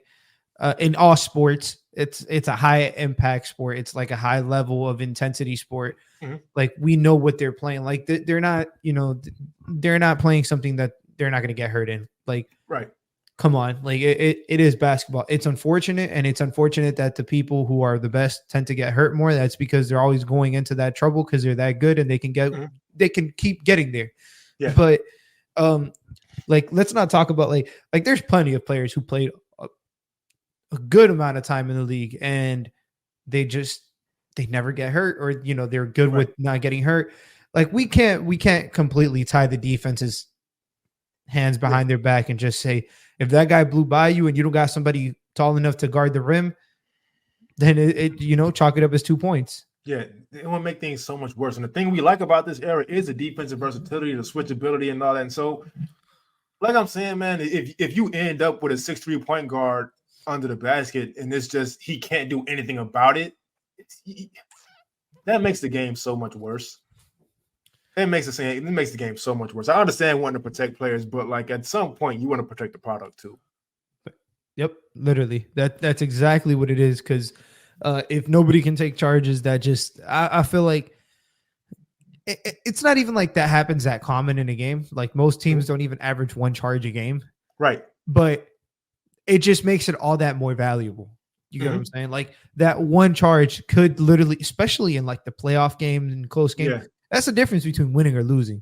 in all sports. It's a high impact sport. It's like a high level of intensity sport. Like we know what they're playing. Like they're not, they're not playing something that they're not going to get hurt in. Like, come on. Like it is basketball. It's unfortunate. And it's unfortunate that the people who are the best tend to get hurt more. That's because they're always going into that trouble because they're that good and they can keep getting there. Yeah. But let's not talk about like there's plenty of players who played a good amount of time in the league and they never get hurt or, they're good with not getting hurt. Like we can't completely tie the defense's hands behind their back and just say, if that guy blew by you and you don't got somebody tall enough to guard the rim, then chalk it up as 2 points. Yeah, it will make things so much worse. And the thing we like about this era is the defensive versatility, the switchability and all that. And so, like I'm saying, man, if you end up with a 6'3" point guard under the basket and it's just he can't do anything about it, that makes the game so much worse. It makes the game so much worse. I understand wanting to protect players, but like at some point you want to protect the product too. Yep, literally. That's exactly what it is. Because if nobody can take charges, that just I feel like it's not even like that happens that common in a game. Like most teams don't even average 1 charge a game, right? But it just makes it all that more valuable. You get what I'm saying? Like that 1 charge could literally, especially in like the playoff game and close game. Yeah. That's the difference between winning or losing.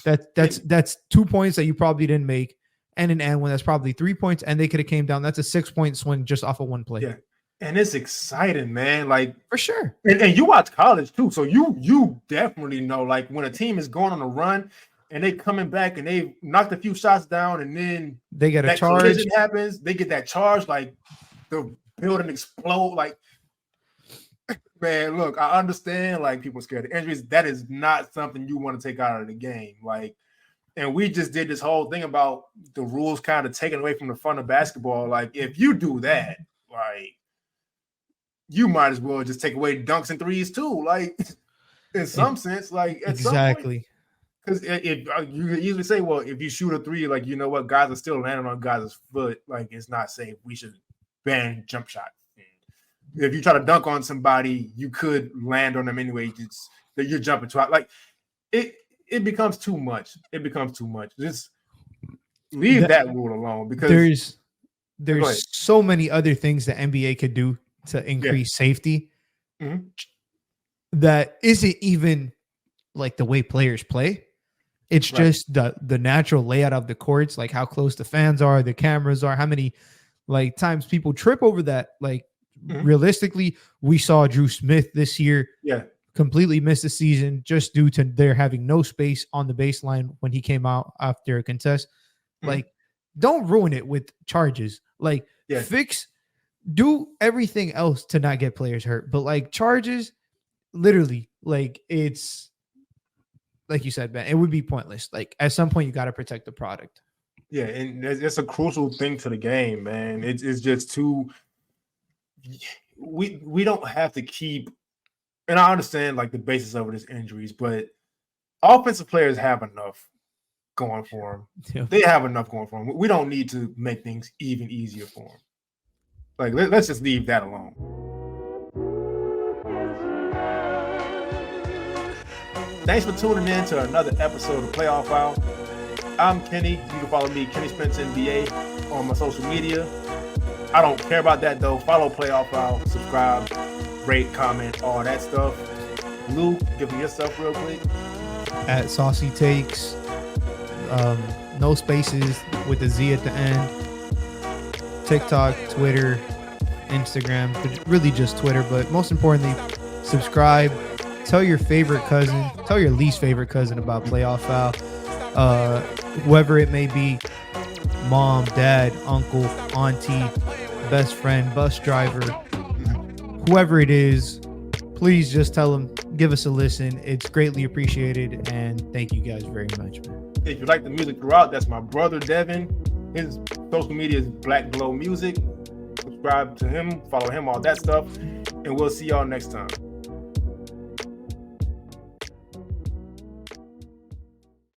That's 2 points that you probably didn't make, and an and one that's probably 3 points, and they could have came down. That's a 6-point swing just off of 1 play. Yeah, and it's exciting, man. Like for sure. And you watch college too, so you definitely know like when a team is going on a run and they coming back and they knocked a few shots down, and then they get a charge. Happens, they get that charge, like the building explode, like. Man, look, I understand like people scared of injuries. That is not something you want to take out of the game. Like, and we just did this whole thing about the rules kind of taken away from the fun of basketball. Like, if you do that, like, you might as well just take away dunks and threes too. Like, in some sense, like exactly. Because if you usually say, well, if you shoot a 3, like, you know what, guys are still landing on guys' foot. Like, it's not safe. We should ban jump shots. If you try to dunk on somebody, you could land on them anyway. You're jumping to like it becomes too much. It becomes too much. Just leave that rule alone because there's so many other things the NBA could do to increase safety that isn't even like the way players play. It's just the natural layout of the courts, like how close the fans are, the cameras are, how many like times people trip over that. Like realistically, we saw Drew Smith this year completely miss the season just due to there having no space on the baseline when he came out after a contest. Like, don't ruin it with charges. Like, do everything else to not get players hurt. But like charges, literally, like it's like you said, Ben, it would be pointless. Like at some point, you got to protect the product. Yeah, and it's a crucial thing to the game, man. It's just too. We don't have to keep, and I understand like the basis of it is injuries, but offensive players have enough going for them. Yeah. They have enough going for them. We don't need to make things even easier for them. Like let's just leave that alone. Thanks for tuning in to another episode of Playoff Foul. I'm Kenny. You can follow me, Kenny Spence NBA, on my social media. I don't care about that though. Follow Playoff Foul, subscribe, rate, comment, all that stuff. Lou, give me your stuff real quick. At Saucy Takes, no spaces with the Z at the end. TikTok, Twitter, Instagram, but really just Twitter. But most importantly, subscribe tell your favorite cousin, tell your least favorite cousin about Playoff Foul. Whoever it may be, mom, dad, uncle, auntie, best friend, bus driver, whoever it is, please just tell them, give us a listen. It's greatly appreciated, and thank you guys very much, man. If you like the music throughout, that's my brother Devin. His social media is Black Glow Music. Subscribe to him, follow him, all that stuff, and we'll see y'all next time.